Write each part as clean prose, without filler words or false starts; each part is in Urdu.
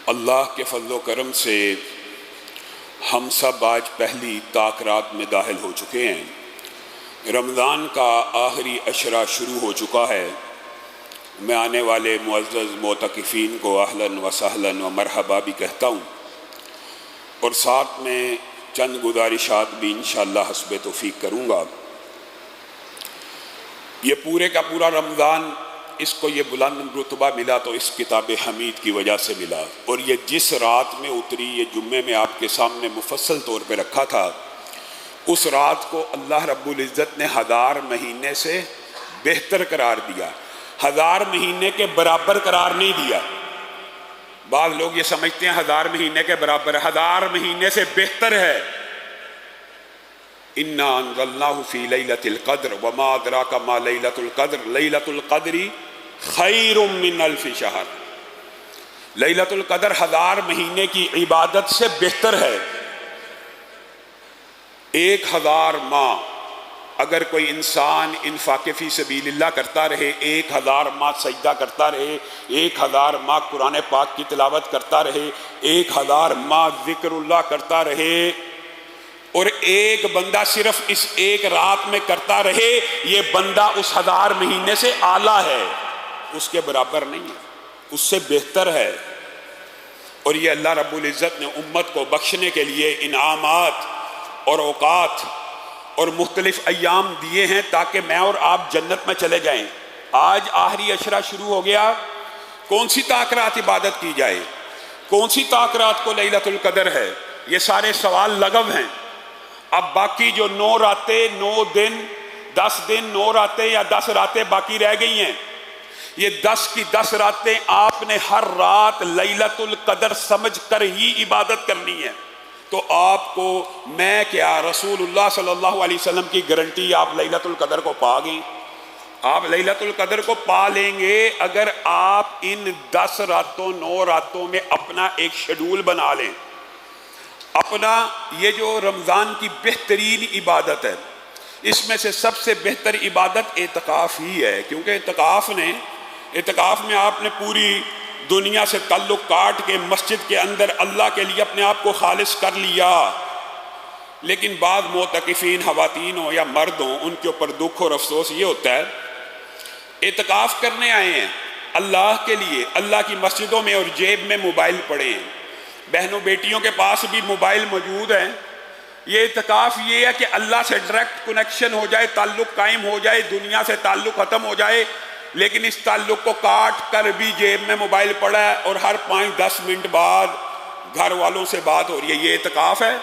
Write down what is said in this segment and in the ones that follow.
اللہ کے فضل و کرم سے ہم سب آج پہلی طاق رات میں داخل ہو چکے ہیں۔ رمضان کا آخری عشرہ شروع ہو چکا ہے۔ میں آنے والے معزز معتکفین کو اہلاً و سہلاً و مرحبا بھی کہتا ہوں، اور ساتھ میں چند گزارشات بھی انشاءاللہ حسب توفیق کروں گا۔ یہ پورے کا پورا رمضان اس کو یہ بلند رتبہ ملا تو اس کتاب حمید کی وجہ سے ملا، اور یہ جس رات میں اتری، یہ جمعے میں آپ کے سامنے مفصل طور پہ رکھا تھا، اس رات کو اللہ رب العزت نے 1000 مہینے سے بہتر قرار دیا، 1000 مہینے کے برابر قرار نہیں دیا۔ بعض لوگ یہ سمجھتے ہیں 1000 مہینے کے برابر، 1000 مہینے سے بہتر ہے۔ اِنَّا أَنزَلْنَاهُ فِي لَيْلَةِ الْقَدْرِ وَمَا أَدْرَاكَ مَا لَيْلَةُ الْقَدْرِ لَيْلَةُ الْقَدْرِ خَيْرٌ مِّنْ أَلْفِ شَهْرٍ۔ لیلۃ القدر 1000 مہینے کی عبادت سے بہتر ہے۔ 1000 ماہ اگر کوئی انسان انفاق فی سبیل اللہ کرتا رہے، 1000 ماہ سجدہ کرتا رہے، 1000 ماہ قرآن پاک کی تلاوت کرتا رہے، 1000 ماہ ذکر اللہ کرتا رہے، اور ایک بندہ صرف اس ایک رات میں کرتا رہے، یہ بندہ اس 1000 مہینے سے اعلیٰ ہے، اس کے برابر نہیں ہے، اس سے بہتر ہے۔ اور یہ اللہ رب العزت نے امت کو بخشنے کے لیے انعامات اور اوقات اور مختلف ایام دیے ہیں تاکہ میں اور آپ جنت میں چلے جائیں۔ آج آخری عشرہ شروع ہو گیا، کون سی طاق رات عبادت کی جائے، کون سی طاق رات کو لیلۃ القدر ہے، یہ سارے سوال لغو ہیں۔ اب باقی جو 9 راتیں، 9 دن، 10 دن، 9 راتیں یا 10 راتیں باقی رہ گئی ہیں، یہ 10 کی 10 راتیں آپ نے ہر رات لیلۃ القدر سمجھ کر ہی عبادت کرنی ہے۔ تو آپ کو میں کیا، رسول اللہ صلی اللہ علیہ وسلم کی گارنٹی، آپ لیلۃ القدر کو پا گئیں۔ آپ لیلۃ القدر کو پا لیں گے اگر آپ ان 10 راتوں 9 راتوں میں اپنا ایک شیڈول بنا لیں۔ اپنا یہ جو رمضان کی بہترین عبادت ہے، اس میں سے سب سے بہتر عبادت اعتکاف ہی ہے، کیونکہ اعتکاف میں آپ نے پوری دنیا سے تعلق کاٹ کے مسجد کے اندر اللہ کے لیے اپنے آپ کو خالص کر لیا۔ لیکن بعض معتکفین، خواتین ہوں یا مرد ہوں، ان کے اوپر دکھ اور افسوس یہ ہوتا ہے، اعتکاف کرنے آئے ہیں اللہ کے لیے، اللہ کی مسجدوں میں، اور جیب میں موبائل پڑے ہیں۔ بہنوں بیٹیوں کے پاس بھی موبائل موجود ہیں۔ یہ اعتکاف یہ ہے کہ اللہ سے ڈائریکٹ کنیکشن ہو جائے، تعلق قائم ہو جائے، دنیا سے تعلق ختم ہو جائے، لیکن اس تعلق کو کاٹ کر بھی جیب میں موبائل پڑا ہے، اور ہر 5-10 منٹ بعد گھر والوں سے بات ہو رہی ہے۔ یہ اعتکاف ہے؟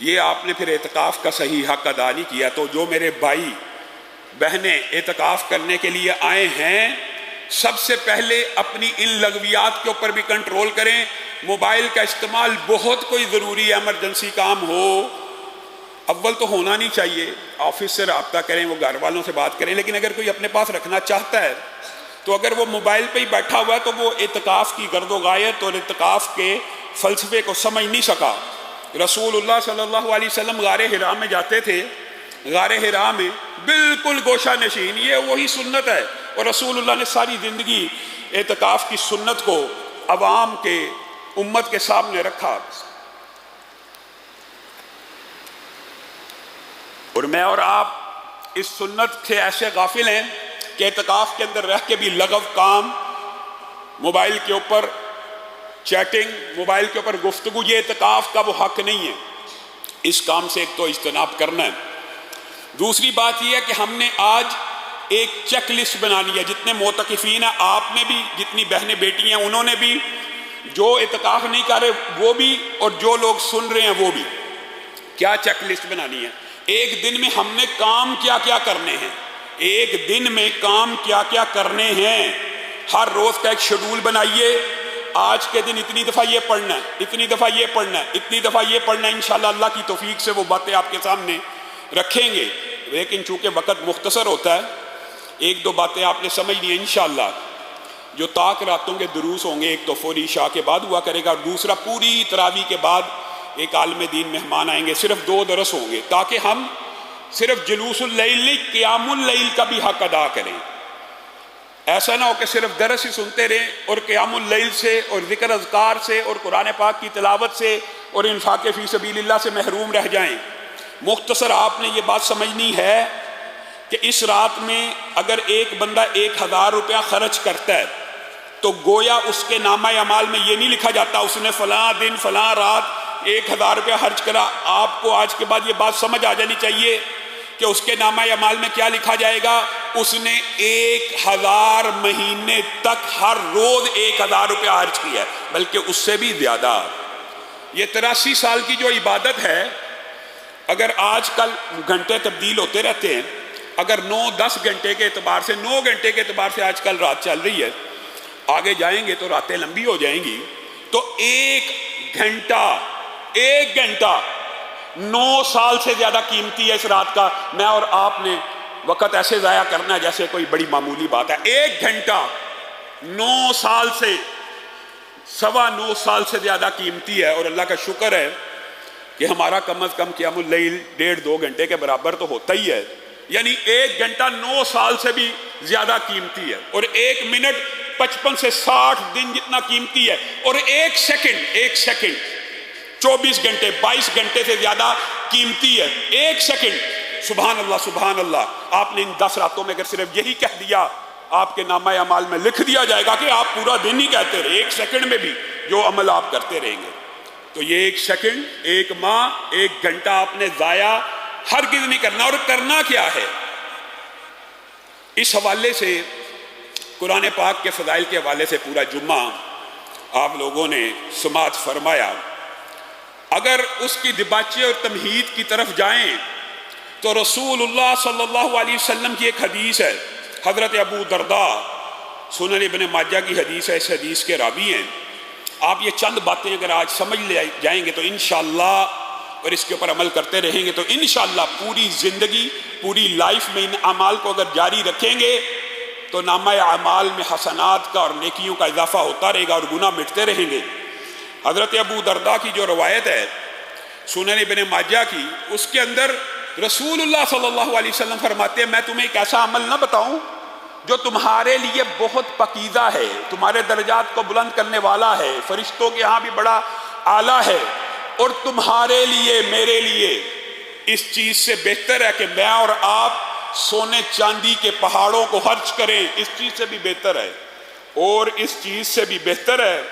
یہ آپ نے پھر اعتکاف کا صحیح حق ادا نہیں کیا۔ تو جو میرے بھائی بہنیں اعتکاف کرنے کے لیے آئے ہیں، سب سے پہلے اپنی ان لغویات کے اوپر بھی کنٹرول کریں۔ موبائل کا استعمال بہت کوئی ضروری ہے، ایمرجنسی کام ہو، اول تو ہونا نہیں چاہیے، آفس سے رابطہ کریں، وہ گھر والوں سے بات کریں، لیکن اگر کوئی اپنے پاس رکھنا چاہتا ہے تو اگر وہ موبائل پہ ہی بیٹھا ہوا ہے تو وہ اعتکاف کی گرد و غایت اور اعتکاف کے فلسفے کو سمجھ نہیں سکا۔ رسول اللہ صلی اللہ علیہ وسلم غار حرا میں جاتے تھے، غار حرا میں بالکل گوشہ نشین، یہ وہی سنت ہے، اور رسول اللہ نے ساری زندگی اعتکاف کی سنت کو عوام کے، امت کے سامنے رکھا۔ اور میں اور آپ اس سنت سے ایسے غافل ہیں کہ اعتکاف کے اندر رہ کے بھی لغو کام، موبائل کے اوپر چیٹنگ، موبائل کے اوپر گفتگو، یہ اعتکاف کا وہ حق نہیں ہے۔ اس کام سے ایک تو اجتناب کرنا ہے۔ دوسری بات یہ ہے کہ ہم نے آج ایک چیک لسٹ بنانی ہے، جتنے معتکفین ہیں آپ نے بھی، جتنی بہنیں بیٹی ہیں انہوں نے بھی، جو اعتکاف نہیں کر رہے وہ بھی، اور جو لوگ سن رہے ہیں وہ بھی۔ کیا چیک لسٹ بنانی ہے؟ ایک دن میں ہم نے کام کیا کیا کرنے ہیں، ایک دن میں کام کیا کیا کرنے ہیں، ہر روز کا ایک شیڈول بنائیے۔ آج کے دن اتنی دفعہ یہ پڑھنا ہے، اتنی دفعہ یہ پڑھنا ہے، اتنی دفعہ یہ پڑھنا ہے۔ انشاءاللہ اللہ کی توفیق سے وہ باتیں آپ کے سامنے رکھیں گے، لیکن چونکہ وقت مختصر ہوتا ہے، 1-2 باتیں آپ نے سمجھ لی انشاءاللہ۔ جو طاق راتوں کے دروس ہوں گے، ایک تو فوری عشاء کے بعد ہوا کرے گا، اور دوسرا پوری تراویح کے بعد ایک عالم دین مہمان آئیں گے، صرف 2 درس ہوں گے، تاکہ ہم صرف جلوس اللیل نہیں، قیام اللیل کا بھی حق ادا کریں۔ ایسا نہ ہو کہ صرف درس ہی سنتے رہیں اور قیام اللیل سے اور ذکر اذکار سے اور قرآن پاک کی تلاوت سے اور انفاق فی سبیل اللہ سے محروم رہ جائیں۔ مختصر آپ نے یہ بات سمجھنی ہے کہ اس رات میں اگر ایک بندہ 1000 روپیہ خرچ کرتا ہے تو گویا اس کے نامہ اعمال میں یہ نہیں لکھا جاتا اس نے فلاں دن فلاں رات 1000 روپیہ خرچ کرا۔ آپ کو آج کے بعد یہ بات سمجھ آ جانی چاہیے کہ اس کے نامہ اعمال میں کیا لکھا جائے گا؟ اس نے 1000 مہینے تک ہر روز 1000 روپیہ خرچ کیا ہے، بلکہ اس سے بھی زیادہ۔ یہ 83 سال کی جو عبادت ہے، اگر آج کل گھنٹے تبدیل ہوتے رہتے ہیں، اگر 9-10 گھنٹے کے اعتبار سے 9 گھنٹے کے اعتبار سے آج کل رات چل رہی ہے، آگے جائیں گے تو راتیں لمبی ہو جائیں گی، تو 1 گھنٹہ 9 سال سے زیادہ قیمتی ہے اس رات کا۔ میں اور آپ نے وقت ایسے ضائع کرنا ہے جیسے کوئی بڑی معمولی بات ہے۔ 1 گھنٹہ 9 سال سے 9.25 سال سے زیادہ قیمتی ہے، اور اللہ کا شکر ہے کہ ہمارا کم از کم قیام اللیل 1.5-2 گھنٹے کے برابر تو ہوتا ہی ہے، یعنی 1 گھنٹہ 9 سال سے بھی زیادہ قیمتی ہے، اور 1 منٹ 55 سے 60 دن جتنا قیمتی ہے، اور 1 سیکنڈ 24 گھنٹے 22 گھنٹے سے زیادہ قیمتی ہے۔ 1 سیکنڈ، سبحان اللہ سبحان اللہ۔ آپ نے ان 10 راتوں میں اگر صرف یہی کہہ دیا، آپ کے نامہ اعمال میں لکھ دیا جائے گا کہ آپ پورا دن ہی کہتے رہے، 1 سیکنڈ میں بھی جو عمل آپ کرتے رہیں گے۔ تو یہ 1 سیکنڈ، 1 ماہ، 1 گھنٹہ آپ نے ضائع ہرگز نہیں کرنا۔ اور کرنا کیا ہے؟ اس حوالے سے قرآن پاک کے فضائل کے حوالے سے پورا جمعہ آپ لوگوں نے سماعت فرمایا۔ اگر اس کی دباچے اور تمہید کی طرف جائیں تو رسول اللہ صلی اللہ علیہ وسلم کی ایک حدیث ہے، حضرت ابو درداء، سنن ابن ماجہ کی حدیث ہے، اس حدیث کے راوی ہیں۔ آپ یہ چند باتیں اگر آج سمجھ لے جائیں گے تو انشاءاللہ، اور اس کے اوپر عمل کرتے رہیں گے تو انشاءاللہ پوری زندگی، پوری لائف میں ان اعمال کو اگر جاری رکھیں گے تو نامہ اعمال میں حسنات کا اور نیکیوں کا اضافہ ہوتا رہے گا اور گناہ مٹتے رہیں گے۔ حضرت ابو درداء کی جو روایت ہے سنن ابن ماجہ کی، اس کے اندر رسول اللہ صلی اللہ علیہ وسلم فرماتے ہیں، میں تمہیں ایک ایسا عمل نہ بتاؤں جو تمہارے لیے بہت پاکیزہ ہے، تمہارے درجات کو بلند کرنے والا ہے، فرشتوں کے ہاں بھی بڑا اعلیٰ ہے، اور تمہارے لیے، میرے لیے اس چیز سے بہتر ہے کہ میں اور آپ سونے چاندی کے پہاڑوں کو خرچ کریں، اس چیز سے بھی بہتر ہے، اور اس چیز سے بھی بہتر ہے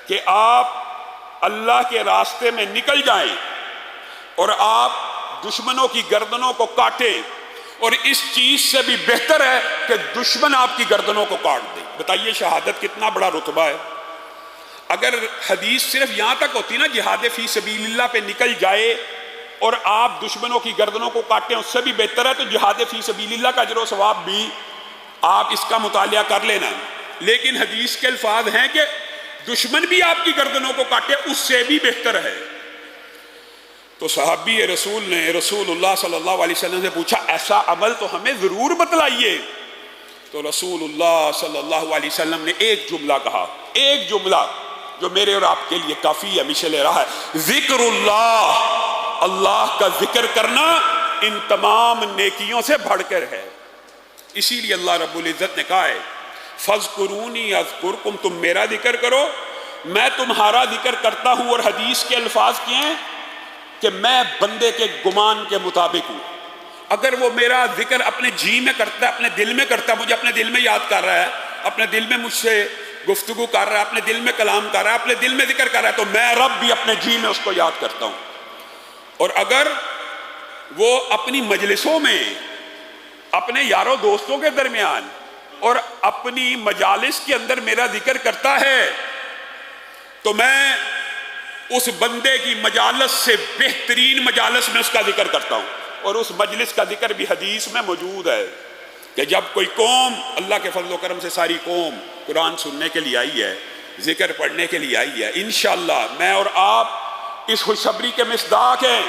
کہ آپ اللہ کے راستے میں نکل جائیں اور آپ دشمنوں کی گردنوں کو کاٹیں، اور اس چیز سے بھی بہتر ہے کہ دشمن آپ کی گردنوں کو کاٹ دیں۔ بتائیے شہادت کتنا بڑا رتبہ ہے۔ اگر حدیث صرف یہاں تک ہوتی نا، جہاد فی سبیل اللہ پہ نکل جائے اور آپ دشمنوں کی گردنوں کو کاٹیں، اس سے بھی بہتر ہے، تو جہاد فی سبیل اللہ کا اجر و ثواب بھی آپ اس کا مطالعہ کر لینا۔ لیکن حدیث کے الفاظ ہیں کہ دشمن بھی آپ کی گردنوں کو کاٹے، اس سے بھی بہتر ہے۔ تو صحابی رسول نے رسول اللہ صلی اللہ علیہ وسلم سے پوچھا، ایسا عمل تو ہمیں ضرور بتلائیے۔ تو رسول اللہ صلی اللہ علیہ وسلم نے ایک جملہ کہا، ایک جملہ جو میرے اور آپ کے لیے کافی ہمیشہ لے رہا ہے، ذکر اللہ، اللہ کا ذکر کرنا ان تمام نیکیوں سے بڑھ کر ہے۔ اسی لیے اللہ رب العزت نے کہا ہے، فَاذْكُرُونِي أَذْكُرْكُمْ، تم میرا ذکر کرو میں تمہارا ذکر کرتا ہوں۔ اور حدیث کے الفاظ کیا ہیں کہ میں بندے کے گمان کے مطابق ہوں۔ اگر وہ میرا ذکر اپنے جی میں کرتا ہے، اپنے دل میں کرتا ہے، مجھے اپنے دل میں یاد کر رہا ہے، اپنے دل میں مجھ سے گفتگو کر رہا ہے، اپنے دل میں کلام کر رہا ہے، اپنے دل میں ذکر کر رہا ہے، تو میں رب بھی اپنے جی میں اس کو یاد کرتا ہوں۔ اور اگر وہ اپنی مجلسوں میں، اپنے یاروں دوستوں کے درمیان اور اپنی مجالس کے اندر میرا ذکر کرتا ہے تو میں اس بندے کی مجالس سے بہترین مجالس میں اس کا ذکر کرتا ہوں۔ اور اس مجلس کا ذکر بھی حدیث میں موجود ہے کہ جب کوئی قوم، اللہ کے فضل و کرم سے ساری قوم قرآن سننے کے لیے آئی ہے، ذکر پڑھنے کے لیے آئی ہے، انشاءاللہ میں اور آپ اس خوشخبری کے مصداق ہیں۔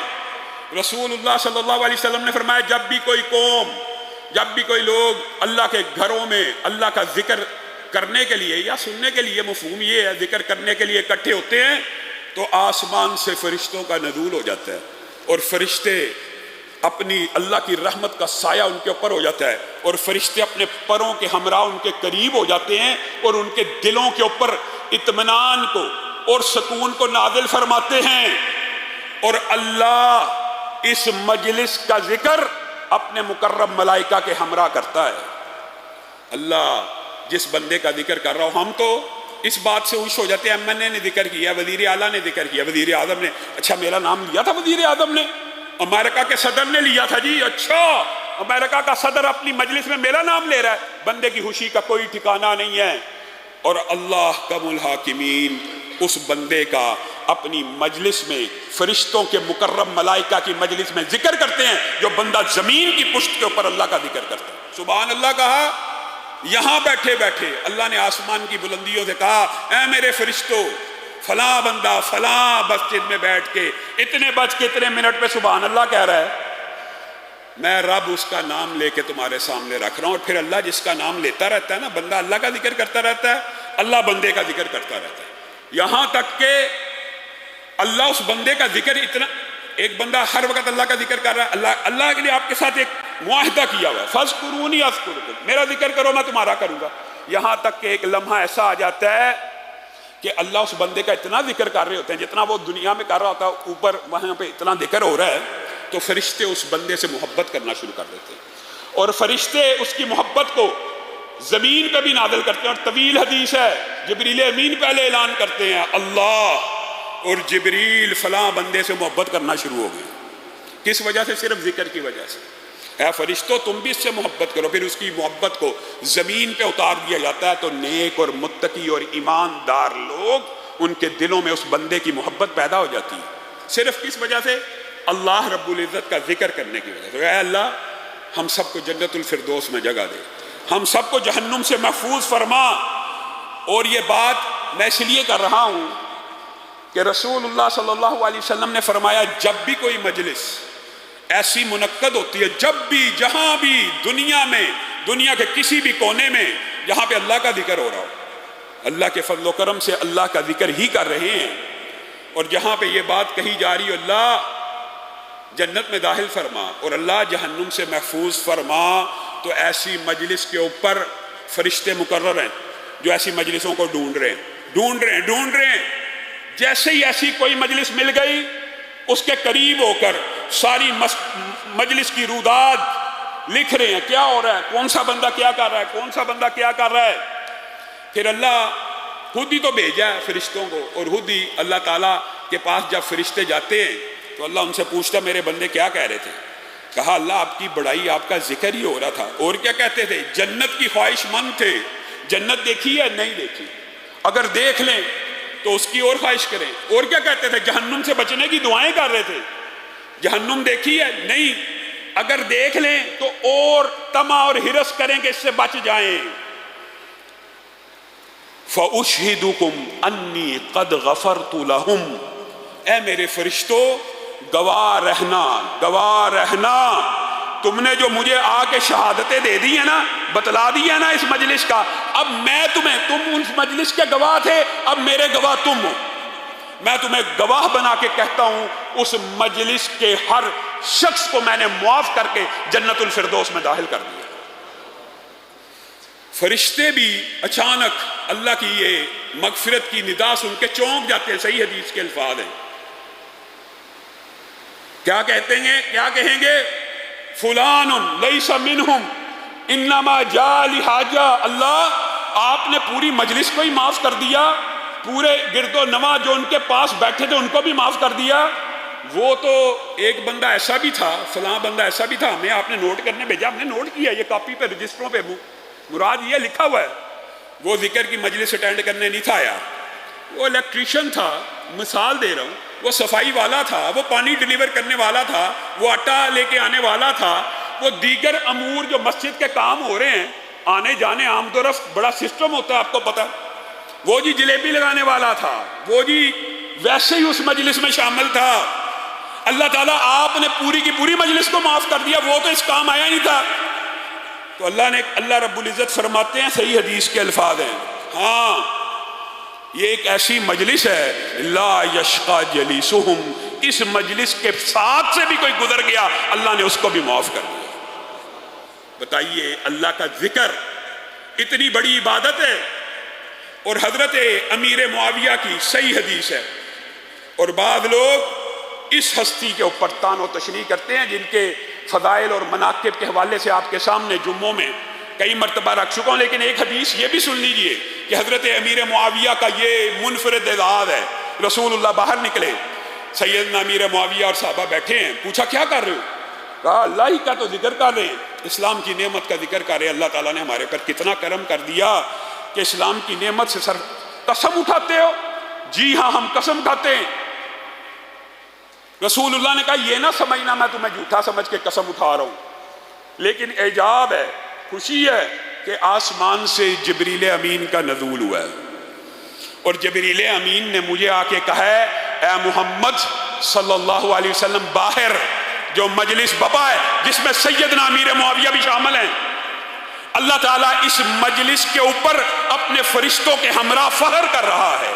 رسول اللہ صلی اللہ علیہ وسلم نے فرمایا، جب بھی کوئی قوم، جب بھی کوئی لوگ اللہ کے گھروں میں اللہ کا ذکر کرنے کے لیے یا سننے کے لیے، مفہوم یہ ہے ذکر کرنے کے لیے اکٹھے ہوتے ہیں، تو آسمان سے فرشتوں کا نزول ہو جاتا ہے، اور فرشتے اپنی اللہ کی رحمت کا سایہ ان کے اوپر ہو جاتا ہے، اور فرشتے اپنے پروں کے ہمراہ ان کے قریب ہو جاتے ہیں اور ان کے دلوں کے اوپر اطمینان کو اور سکون کو نازل فرماتے ہیں۔ اور اللہ اس مجلس کا ذکر اپنے مقرب ملائکہ کے ہمراہ کرتا ہے۔ اللہ جس بندے کا ذکر کر رہا ہو، ہم تو اس بات سے خوش ہو جاتے ہیں، ایم این اے نے ذکر کیا، وزیر اعلیٰ نے ذکر کیا، وزیر اعظم نے، اچھا میرا نام لیا تھا وزیر اعظم نے، امریکہ کے صدر نے لیا تھا جی، اچھا امریکہ کا صدر اپنی مجلس میں میرا نام لے رہا ہے، بندے کی خوشی کا کوئی ٹھکانہ نہیں ہے۔ اور اللہ کم الحاکمین اس بندے کا اپنی مجلس میں فرشتوں کے مقرب ملائکہ کی مجلس میں ذکر کرتے ہیں، جو بندہ زمین کی پشت کے اوپر اللہ کا ذکر کرتا ہے۔ سبحان اللہ کہا، یہاں بیٹھے بیٹھے اللہ نے آسمان کی بلندیوں سے کہا، اے میرے فرشتوں، فلاں بندہ فلاں مسجد میں بیٹھ کے اتنے بج کے اتنے منٹ پہ سبحان اللہ کہہ رہا ہے، میں رب اس کا نام لے کے تمہارے سامنے رکھ رہا ہوں۔ اور پھر اللہ جس کا نام لیتا رہتا ہے نا، بندہ اللہ کا ذکر کرتا رہتا ہے، اللہ بندے کا ذکر کرتا رہتا ہے، یہاں تک کہ اللہ اس بندے کا ذکر اتنا، ایک بندہ ہر وقت اللہ کا ذکر کر رہا ہے، اللہ کے لیے آپ کے ساتھ ایک معاہدہ کیا ہوا ہے، فاذکرونی اذکرکم، میرا ذکر کرو میں تمہارا کروں گا، یہاں تک کہ ایک لمحہ ایسا آ جاتا ہے کہ اللہ اس بندے کا اتنا ذکر کر رہے ہوتے ہیں جتنا وہ دنیا میں کر رہا ہوتا ہے، اوپر وہاں پہ اتنا ذکر ہو رہا ہے تو فرشتے اس بندے سے محبت کرنا شروع کر دیتے ہیں، اور فرشتے اس کی محبت کو زمین پہ بھی نازل کرتے ہیں۔ اور طویل حدیث ہے، جبریل امین پہلے اعلان کرتے ہیں، اللہ اور جبریل فلاں بندے سے محبت کرنا شروع ہو گئے، کس وجہ سے؟ صرف ذکر کی وجہ سے۔ اے فرشتوں تم بھی اس سے محبت کرو، پھر اس کی محبت کو زمین پہ اتار دیا جاتا ہے، تو نیک اور متقی اور ایماندار لوگ ان کے دلوں میں اس بندے کی محبت پیدا ہو جاتی ہے، صرف کس وجہ سے؟ اللہ رب العزت کا ذکر کرنے کی وجہ سے۔ اے اللہ ہم سب کو جنت الفردوس میں جگہ دے، ہم سب کو جہنم سے محفوظ فرما۔ اور یہ بات میں اس لیے کر رہا ہوں کہ رسول اللہ صلی اللہ علیہ وسلم نے فرمایا، جب بھی کوئی مجلس ایسی منعقد ہوتی ہے، جب بھی جہاں بھی دنیا میں، دنیا کے کسی بھی کونے میں جہاں پہ اللہ کا ذکر ہو رہا ہو، اللہ کے فضل و کرم سے اللہ کا ذکر ہی کر رہے ہیں، اور جہاں پہ یہ بات کہی جا رہی ہے اللہ جنت میں داخل فرما اور اللہ جہنم سے محفوظ فرما، تو ایسی مجلس کے اوپر فرشتے مقرر ہیں جو ایسی مجلسوں کو ڈھونڈ رہے ہیں۔ جیسے ہی ایسی کوئی مجلس مل گئی، اس کے قریب ہو کر ساری مجلس کی روداد لکھ رہے ہیں، کیا ہو رہا ہے، کون سا بندہ کیا کر رہا ہے، کون سا بندہ کیا کر رہا ہے۔ پھر اللہ خود ہی تو بھیجا ہے فرشتوں کو، اور خود ہی اللہ تعالیٰ کے پاس جب فرشتے جاتے ہیں تو اللہ ان سے پوچھتا، میرے بندے کیا کہہ رہے تھے؟ کہا اللہ آپ کی بڑائی، آپ کا ذکر ہی ہو رہا تھا۔ اور کیا کہتے تھے؟ جنت کی خواہش مند تھے، جنت دیکھی ہے؟ نہیں دیکھی، اگر دیکھ لیں تو اس کی اور خواہش کریں۔ اور کیا کہتے تھے؟ جہنم سے بچنے کی دعائیں کر رہے تھے، جہنم دیکھی ہے؟ نہیں، اگر دیکھ لیں تو اور طمع اور ہرس کریں کہ اس سے بچ جائیں۔ فَأُشْهِدُكُمْ أَنِّي قَدْ غَفَرْتُ لَهُمْ، اے میرے فرشتوں گواہ رہنا، تم نے جو مجھے آ کے شہادتیں دے دی ہیں نا، بتلا دی ہے نا اس مجلس کا، اب میں تمہیں، تم اس مجلس کے گواہ تھے، اب میرے گواہ تم ہو، میں تمہیں گواہ بنا کے کہتا ہوں اس مجلس کے ہر شخص کو میں نے معاف کر کے جنت الفردوس میں داخل کر دیا۔ فرشتے بھی اچانک اللہ کی یہ مغفرت کی ندا سن کے چونک جاتے ہیں، صحیح حدیث کے الفاظ ہیں، کیا کہتے ہیں، کیا کہیں گے؟ فلان لیس منہم انما جاء لحاجہ، اللہ آپ نے پوری مجلس کو ہی معاف کر دیا، پورے گرد و نواح جو ان کے پاس بیٹھے تھے ان کو بھی معاف کر دیا۔ وہ تو ایک بندہ ایسا بھی تھا، فلاں بندہ ایسا بھی تھا، ہمیں آپ نے نوٹ کرنے بھیجا، ہم نے نوٹ کیا، یہ کاپی پہ رجسٹروں پہ مراد یہ لکھا ہوا ہے، وہ ذکر کی مجلس اٹینڈ کرنے نہیں تھا آیا، وہ الیکٹریشین تھا، مثال دے رہا ہوں، وہ صفائی والا تھا، وہ پانی ڈیلیور کرنے والا تھا، وہ آٹا لے کے آنے والا تھا، وہ دیگر امور جو مسجد کے کام ہو رہے ہیں، آنے جانے عام طرف بڑا سسٹم ہوتا ہے آپ کو پتہ، وہ جی جلیبی لگانے والا تھا، وہ جی ویسے ہی اس مجلس میں شامل تھا۔ اللہ تعالیٰ آپ نے پوری کی پوری مجلس کو معاف کر دیا، وہ تو اس کام آیا نہیں تھا۔ تو اللہ رب العزت فرماتے ہیں، صحیح حدیث کے الفاظ ہیں، ہاں یہ ایک ایسی مجلس ہے، لا یشقى جلیسہم اس مجلس کے ساتھ سے بھی کوئی گزر گیا اللہ نے اس کو بھی معاف کر دیا۔ بتائیے، اللہ کا ذکر اتنی بڑی عبادت ہے، اور حضرت امیر معاویہ کی صحیح حدیث ہے، اور بعض لوگ اس ہستی کے اوپر طعن و تشریح کرتے ہیں جن کے فضائل اور مناقب کے حوالے سے آپ کے سامنے جمعوں میں کئی مرتبہ رکھ چکا ہوں، لیکن ایک حدیث یہ بھی سن لیجئے کہ حضرت امیر معاویہ کا یہ منفرد اعزاز ہے۔ رسول اللہ باہر نکلے، سیدنا امیر معاویہ اور صحابہ بیٹھے ہیں، پوچھا کیا کر رہے ہو؟ کہا اللہ ہی کا تو ذکر کر رہے ہیں، اسلام کی نعمت کا ذکر کر رہے ہیں، اللہ تعالیٰ نے ہمارے پر کتنا کرم کر دیا کہ اسلام کی نعمت سے سر قسم اٹھاتے ہو؟ جی ہاں ہم قسم کھاتے ہیں۔ رسول اللہ نے کہا یہ نہ سمجھنا میں تمہیں جھوٹا سمجھ کے قسم اٹھا رہا ہوں، لیکن اعجاب ہے، خوشی ہے کہ آسمان سے جبریل امین کا نزول ہوا ہے، اور جبریل امین نے مجھے آ کے کہا ہے اے محمد صلی اللہ علیہ وسلم، باہر جو مجلس بپا ہے جس میں سیدنا امیر معاویہ بھی شامل ہیں، اللہ تعالیٰ اس مجلس کے اوپر اپنے فرشتوں کے ہمراہ فخر کر رہا ہے۔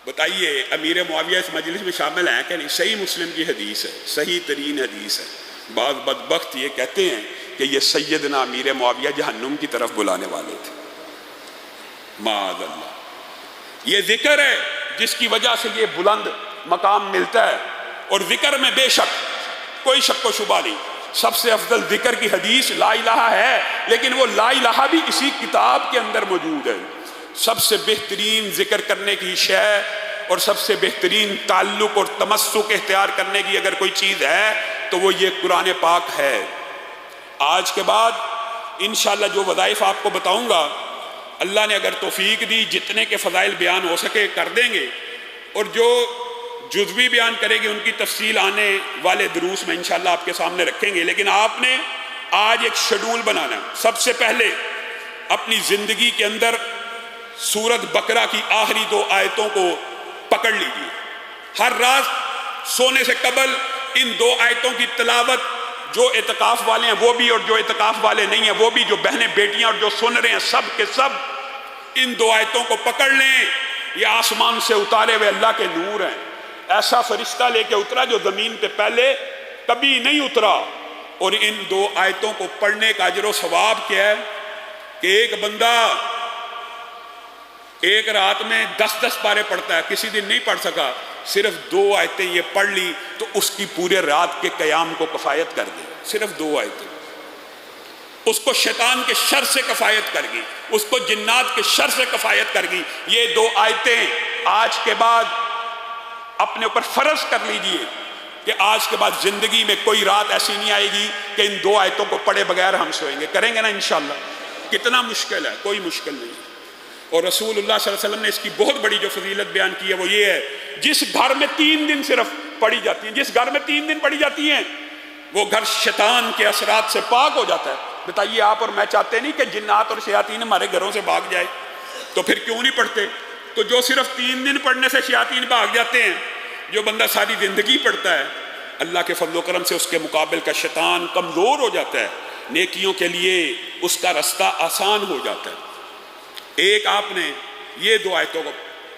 بتائیے امیر معاویہ اس مجلس میں شامل ہیں کہ نہیں؟ صحیح مسلم کی حدیث ہے، صحیح ترین حدیث ہے۔ بعض بدبخت یہ کہتے ہیں کہ یہ سیدنا امیر معاویہ جہنم کی طرف بلانے والے تھے، معاذ اللہ۔ یہ ذکر ہے جس کی وجہ سے یہ بلند مقام ملتا ہے، اور ذکر میں بے شک کوئی شک و شبہ نہیں، سب سے افضل ذکر کی حدیث لا الہ ہے، لیکن وہ لا الہ بھی اسی کتاب کے اندر موجود ہے۔ سب سے بہترین ذکر کرنے کی شے اور سب سے بہترین تعلق اور تمسک اختیار کرنے کی اگر کوئی چیز ہے تو وہ یہ قرآن پاک ہے۔ آج کے بعد انشاءاللہ جو وظائف آپ کو بتاؤں گا، اللہ نے اگر توفیق دی جتنے کے فضائل بیان ہو سکے کر دیں گے، اور جو جزوی بیان کرے گی ان کی تفصیل آنے والے دروس میں انشاءاللہ آپ کے سامنے رکھیں گے۔ لیکن آپ نے آج ایک شیڈول بنانا ہے۔ سب سے پہلے اپنی زندگی کے اندر سورت بقرہ کی آخری 2 آیتوں کو پکڑ لیجیے، ہر رات سونے سے قبل ان 2 آیتوں کی تلاوت، جو اعتکاف والے ہیں وہ بھی اور جو اعتکاف والے نہیں ہیں وہ بھی، جو بہنیں بیٹیاں اور جو سن رہے ہیں سب کے سب ان 2 آیتوں کو پکڑ لیں۔ یہ آسمان سے اتارے ہوئے اللہ کے نور ہیں، ایسا فرشتہ لے کے اترا جو زمین پہ پہلے کبھی نہیں اترا، اور ان 2 آیتوں کو پڑھنے کا اجر و ثواب کیا ہے کہ ایک بندہ ایک رات میں 10 پارے پڑھتا ہے، کسی دن نہیں پڑھ سکا، صرف 2 آیتیں یہ پڑھ لی تو اس کی پورے رات کے قیام کو کفایت کر دی۔ صرف 2 آیتیں اس کو شیطان کے شر سے کفایت کر گئی، اس کو جنات کے شر سے کفایت کر گئی۔ یہ 2 آیتیں آج کے بعد اپنے اوپر فرض کر لیجئے کہ آج کے بعد زندگی میں کوئی رات ایسی نہیں آئے گی کہ ان 2 آیتوں کو پڑھے بغیر ہم سوئیں گے۔ کریں گے نا انشاءاللہ؟ کتنا مشکل ہے؟ کوئی مشکل نہیں۔ اور رسول اللہ صلی اللہ علیہ وسلم نے اس کی بہت بڑی جو فضیلت بیان کی ہے وہ یہ ہے، جس گھر میں 3 دن صرف پڑھی جاتی ہیں، جس گھر میں 3 دن پڑھی جاتی ہیں وہ گھر شیطان کے اثرات سے پاک ہو جاتا ہے۔ بتائیے آپ اور میں چاہتے نہیں کہ جنات اور شیاطین ہمارے گھروں سے بھاگ جائے، تو پھر کیوں نہیں پڑھتے؟ تو جو صرف 3 دن پڑھنے سے شیاطین بھاگ جاتے ہیں، جو بندہ ساری زندگی پڑھتا ہے اللہ کے فضل و کرم سے اس کے مقابل کا شیطان کمزور ہو جاتا ہے، نیکیوں کے لیے اس کا رستہ آسان ہو جاتا ہے۔ ایک آپ نے یہ 2 آیتوں کو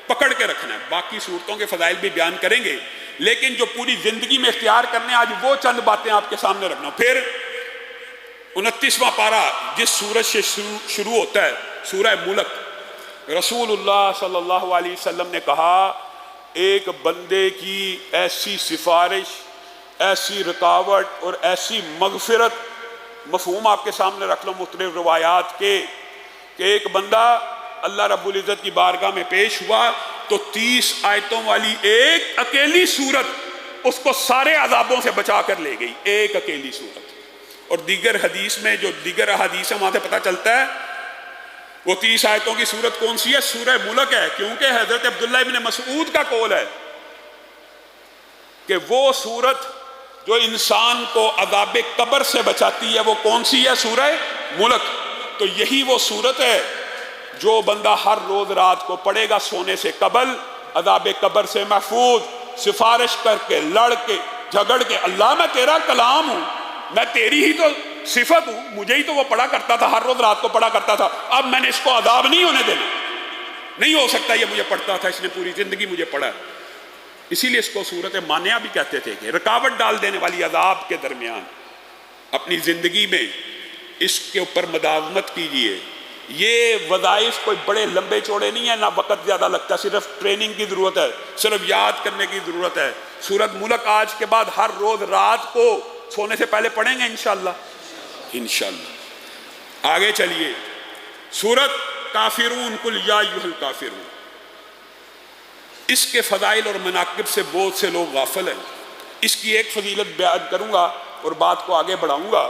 پکڑ کے رکھنا ہے، باقی صورتوں کے فضائل بھی بیان کریں گے، لیکن جو پوری زندگی میں اختیار کرنے آج وہ چند باتیں آپ کے سامنے رکھنا۔ پھر 29واں پارہ جس سورج سے شروع ہوتا ہے، سورہ ملک، رسول اللہ صلی اللہ علیہ وسلم نے کہا ایک بندے کی ایسی سفارش، ایسی رکاوٹ اور ایسی مغفرت، مفہوم آپ کے سامنے رکھ لو مختلف روایات کے، کہ ایک بندہ اللہ رب العزت کی بارگاہ میں پیش ہوا تو 30 آیتوں والی ایک اکیلی سورت اس کو سارے عذابوں سے بچا کر لے گئی، ایک اکیلی سورت۔ اور دیگر حدیث میں جو دیگر احادیث ہے وہاں سے پتہ چلتا ہے وہ 30 آیتوں کی سورت کون سی ہے؟ سورہ ملک ہے، کیونکہ حضرت عبداللہ ابن مسعود کا قول ہے کہ وہ سورت جو انسان کو عذاب قبر سے بچاتی ہے وہ کون سی ہے؟ سورہ ملک۔ تو یہی وہ سورت ہے جو بندہ ہر روز رات کو پڑھے گا سونے سے قبل، عذاب قبر سے محفوظ، سفارش کر کے، لڑ کے، جھگڑ کے، اللہ میں تیرا کلام ہوں، میں تیری ہی تو صفت ہوں، مجھے ہی تو وہ پڑھا کرتا تھا، ہر روز رات کو پڑھا کرتا تھا، اب میں نے اس کو عذاب نہیں ہونے دینا، نہیں ہو سکتا یہ مجھے پڑھتا تھا، اس نے پوری زندگی مجھے پڑھا۔ اسی لیے اس کو صورت مانعہ بھی کہتے تھے کہ رکاوٹ ڈال دینے والی عذاب کے درمیان اپنی زندگی میں اس کے اوپر مداومت کیجئے۔ یہ وظائف کوئی بڑے لمبے چوڑے نہیں ہیں، نہ وقت زیادہ لگتا، صرف ٹریننگ کی ضرورت ہے، صرف یاد کرنے کی ضرورت ہے۔ سورۃ ملک آج کے بعد ہر روز رات کو سونے سے پہلے پڑھیں گے انشاءاللہ انشاءاللہ۔ آگے چلیے، سورۃ کافرون، قل یا ایھا الکافرون، اس کے فضائل اور مناقب سے بہت سے لوگ غافل ہیں۔ اس کی ایک فضیلت بیان کروں گا اور بات کو آگے بڑھاؤں گا۔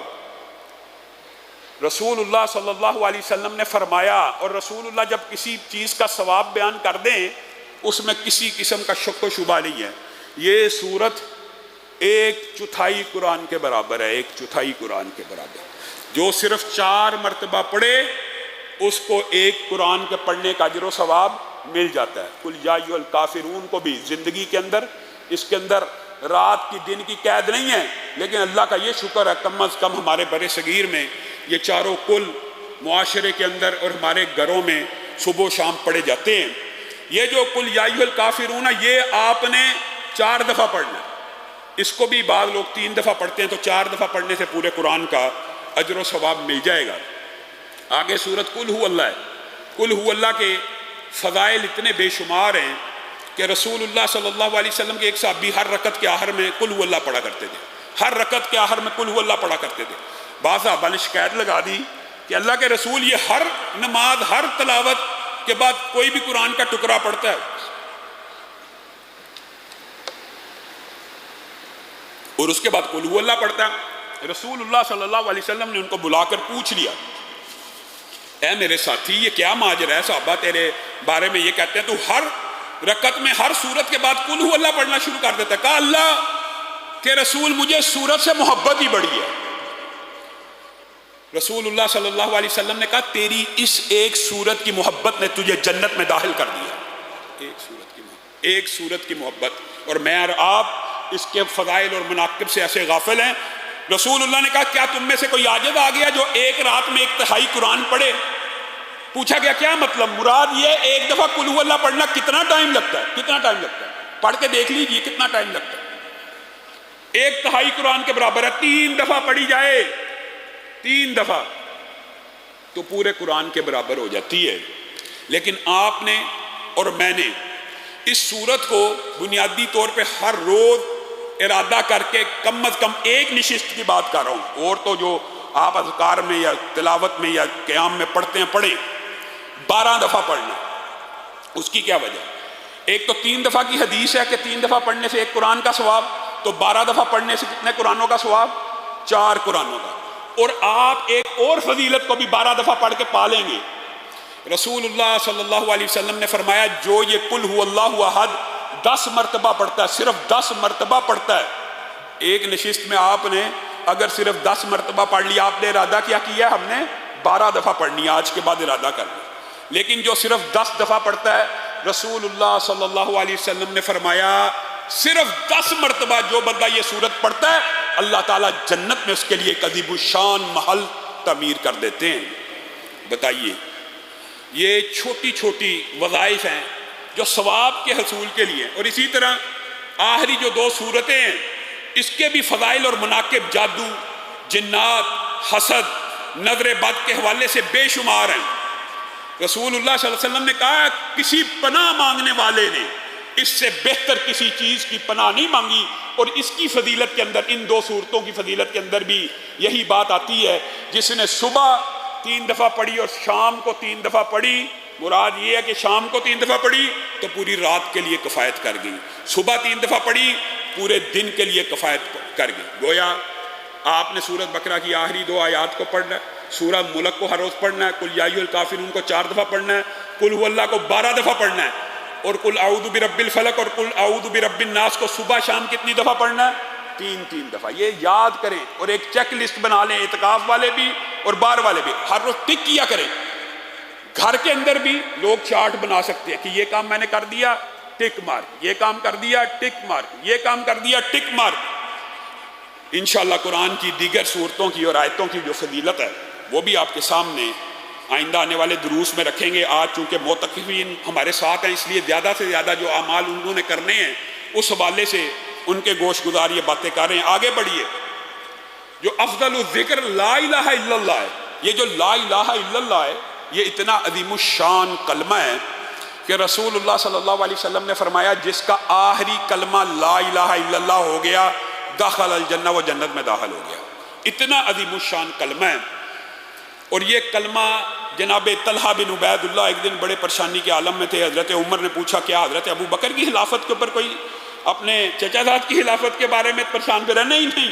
رسول اللہ صلی اللہ علیہ وسلم نے فرمایا، اور رسول اللہ جب کسی چیز کا ثواب بیان کر دیں اس میں کسی قسم کا شک و شبہ نہیں ہے۔ یہ سورت 1/4 قرآن کے برابر ہے، 1/4 قرآن کے برابر۔ جو صرف 4 مرتبہ پڑھے اس کو 1 قرآن کے پڑھنے کا اجر و ثواب مل جاتا ہے۔ قل یا ایھا الکافرون کو بھی زندگی کے اندر، اس کے اندر رات کی دن کی قید نہیں ہے، لیکن اللہ کا یہ شکر ہے کم از کم ہمارے بر صغیر میں یہ چاروں کل معاشرے کے اندر اور ہمارے گھروں میں صبح و شام پڑھے جاتے ہیں۔ یہ جو قل یا ایھا الکافرون ہے، یہ آپ نے 4 دفعہ پڑھنا ہے۔ اس کو بھی بعض لوگ 3 دفعہ پڑھتے ہیں، تو 4 دفعہ پڑھنے سے پورے قرآن کا اجر و ثواب مل جائے گا۔ آگے سورت قل ھو اللہ ہے۔ قل ھو اللہ کے فضائل اتنے بے شمار ہیں کہ رسول اللہ صلی اللہ علیہ وسلم کے ایک صحابی ہر رکعت کے آخر میں قل ھو اللہ پڑھا کرتے تھے، ہر رکعت کے آخر میں قل ھو اللہ پڑھا کرتے تھے۔ بعض صحابہ نے شکایت لگا دی کہ اللہ کے رسول یہ ہر نماز، ہر تلاوت کے بعد کوئی بھی قرآن کا ٹکڑا پڑھتا ہے اور اس کے بعد قل ھو اللہ پڑھتا ہے۔ رسول اللہ صلی اللہ علیہ وسلم نے ان کو بلا کر پوچھ لیا، اے میرے ساتھی یہ کیا ماجرا ہے؟ صحابہ تیرے بارے میں یہ کہتے ہیں تو ہر رکعت میں ہر سورت کے بعد قل ھو اللہ پڑھنا شروع کر دیتا ہے۔ کہا اللہ کہ رسول مجھے سورت سے محبت ہی بڑی ہے۔ رسول اللہ صلی اللہ علیہ وسلم نے کہا تیری اس ایک سورت کی محبت نے تجھے جنت میں داخل کر دیا۔ ایک سورت کی محبت، اور میں اور آپ اس کے فضائل اور مناقب سے ایسے غافل ہیں۔ رسول اللہ نے کہا کیا تم میں سے کوئی عاجز آ گیا جو ایک رات میں 1/3 قرآن پڑھے؟ پوچھا گیا کیا مطلب؟ مراد یہ ایک دفعہ قل ھو اللہ پڑھنا کتنا ٹائم لگتا ہے؟ کتنا ٹائم لگتا ہے؟ پڑھ کے دیکھ لیجئے کتنا ٹائم لگتا ہے۔ 1/3 قرآن کے برابر ہے۔ 3 دفعہ پڑھی جائے، 3 دفعہ تو پورے قرآن کے برابر ہو جاتی ہے۔ لیکن آپ نے اور میں نے اس سورت کو بنیادی طور پہ ہر روز ارادہ کر کے کم از کم ایک نشست کی بات کر رہا ہوں، اور تو جو آپ اذکار میں یا تلاوت میں یا قیام میں پڑھتے ہیں پڑھیں، 12 دفعہ پڑھنا۔ اس کی کیا وجہ؟ ایک تو 3 دفعہ کی حدیث ہے کہ 3 دفعہ پڑھنے سے 1 قرآن کا ثواب، تو 12 دفعہ پڑھنے سے کتنے قرآنوں کا ثواب؟ 4 قرآنوں کا۔ اور آپ ایک اور فضیلت کو بھی 12 دفعہ پڑھ کے پا لیں گے۔ رسول اللہ صلی اللہ علیہ وسلم نے فرمایا جو یہ قل ھو اللہ احد 10 مرتبہ پڑھتا ہے، صرف 10 مرتبہ پڑھتا ہے، ایک نشست میں آپ نے اگر صرف 10 مرتبہ پڑھ لیا، آپ نے ارادہ کیا ہم نے 12 دفعہ پڑھنی ہے، آج کے بعد ارادہ کر لیا، لیکن جو صرف 10 دفعہ پڑھتا ہے، رسول اللہ صلی اللہ علیہ وسلم نے فرمایا صرف 10 مرتبہ جو بندہ یہ سورت پڑھتا ہے اللہ تعالیٰ جنت میں اس کے لیے ایک عظیم الشان محل تعمیر کر دیتے ہیں۔ بتائیے، یہ چھوٹی چھوٹی وظائف ہیں جو ثواب کے حصول کے لیے، اور اسی طرح آخری جو 2 سورتیں ہیں اس کے بھی فضائل اور مناقب جادو، جنات، حسد، نظر بد کے حوالے سے بے شمار ہیں۔ رسول اللہ صلی اللہ علیہ وسلم نے کہا کسی پناہ مانگنے والے نے اس سے بہتر کسی چیز کی پناہ نہیں مانگی، اور اس کی فضیلت کے اندر، ان 2 سورتوں کی فضیلت کے اندر بھی یہی بات آتی ہے، جس نے صبح 3 دفعہ پڑھی اور شام کو 3 دفعہ پڑھی، مراد یہ ہے کہ شام کو 3 دفعہ پڑھی تو پوری رات کے لیے کفایت کر گئی، صبح 3 دفعہ پڑھی پورے دن کے لیے کفایت کر گئی۔ گویا آپ نے سورۃ بقرہ کی آخری 2 آیات کو پڑھنا ہے، سورہ ملک کو ہر روز پڑھنا ہے، قل یا ایھا الکافرون کو 4 دفعہ پڑھنا ہے، قل ھو اللہ کو 12 دفعہ پڑھنا ہے، اور قل اعوذ برب الفلق اور قل اعوذ برب الناس کو صبح شام کتنی دفعہ پڑھنا ہے؟ 3 دفعہ۔ یہ یاد کریں اور ایک چیک لسٹ بنا لیں، اعتکاف والے بھی اور باہر والے بھی، ہر روز ٹک کیا کریں۔ گھر کے اندر بھی لوگ چارٹ بنا سکتے ہیں کہ یہ کام میں نے کر دیا، ٹک مارک، یہ کام کر دیا، ٹک مارک، یہ کام کر دیا، ٹک مارک۔ انشاءاللہ قرآن کی دیگر سورتوں کی اور آیتوں کی جو فضیلت ہے وہ بھی آپ کے سامنے آئندہ آنے والے دروس میں رکھیں گے۔ آج چونکہ معتکفین ہمارے ساتھ ہیں، اس لیے زیادہ سے زیادہ جو اعمال انہوں نے کرنے ہیں اس حوالے سے ان کے گوش گزار یہ باتیں کر رہے ہیں. آگے بڑھیے. جو افضل الذکر لا الہ الا اللہ ہے، یہ جو لا الہ الا اللہ ہے یہ اتنا عظیم الشان کلمہ ہے کہ رسول اللہ صلی اللہ علیہ وسلم نے فرمایا جس کا آخری کلمہ لا الہ الا اللہ ہو گیا دخل الجنہ، وہ جنت میں داخل ہو گیا. اتنا عظیم الشان کلمہ ہے. اور یہ کلمہ جناب طلحہ بن عبید اللہ ایک دن بڑے پریشانی کے عالم میں تھے. حضرت عمر نے پوچھا کیا حضرت ابو بکر کی خلافت کے اوپر کوئی اپنے چچا زاد کی خلافت کے بارے میں پریشان پہ رہنا ہی نہیں.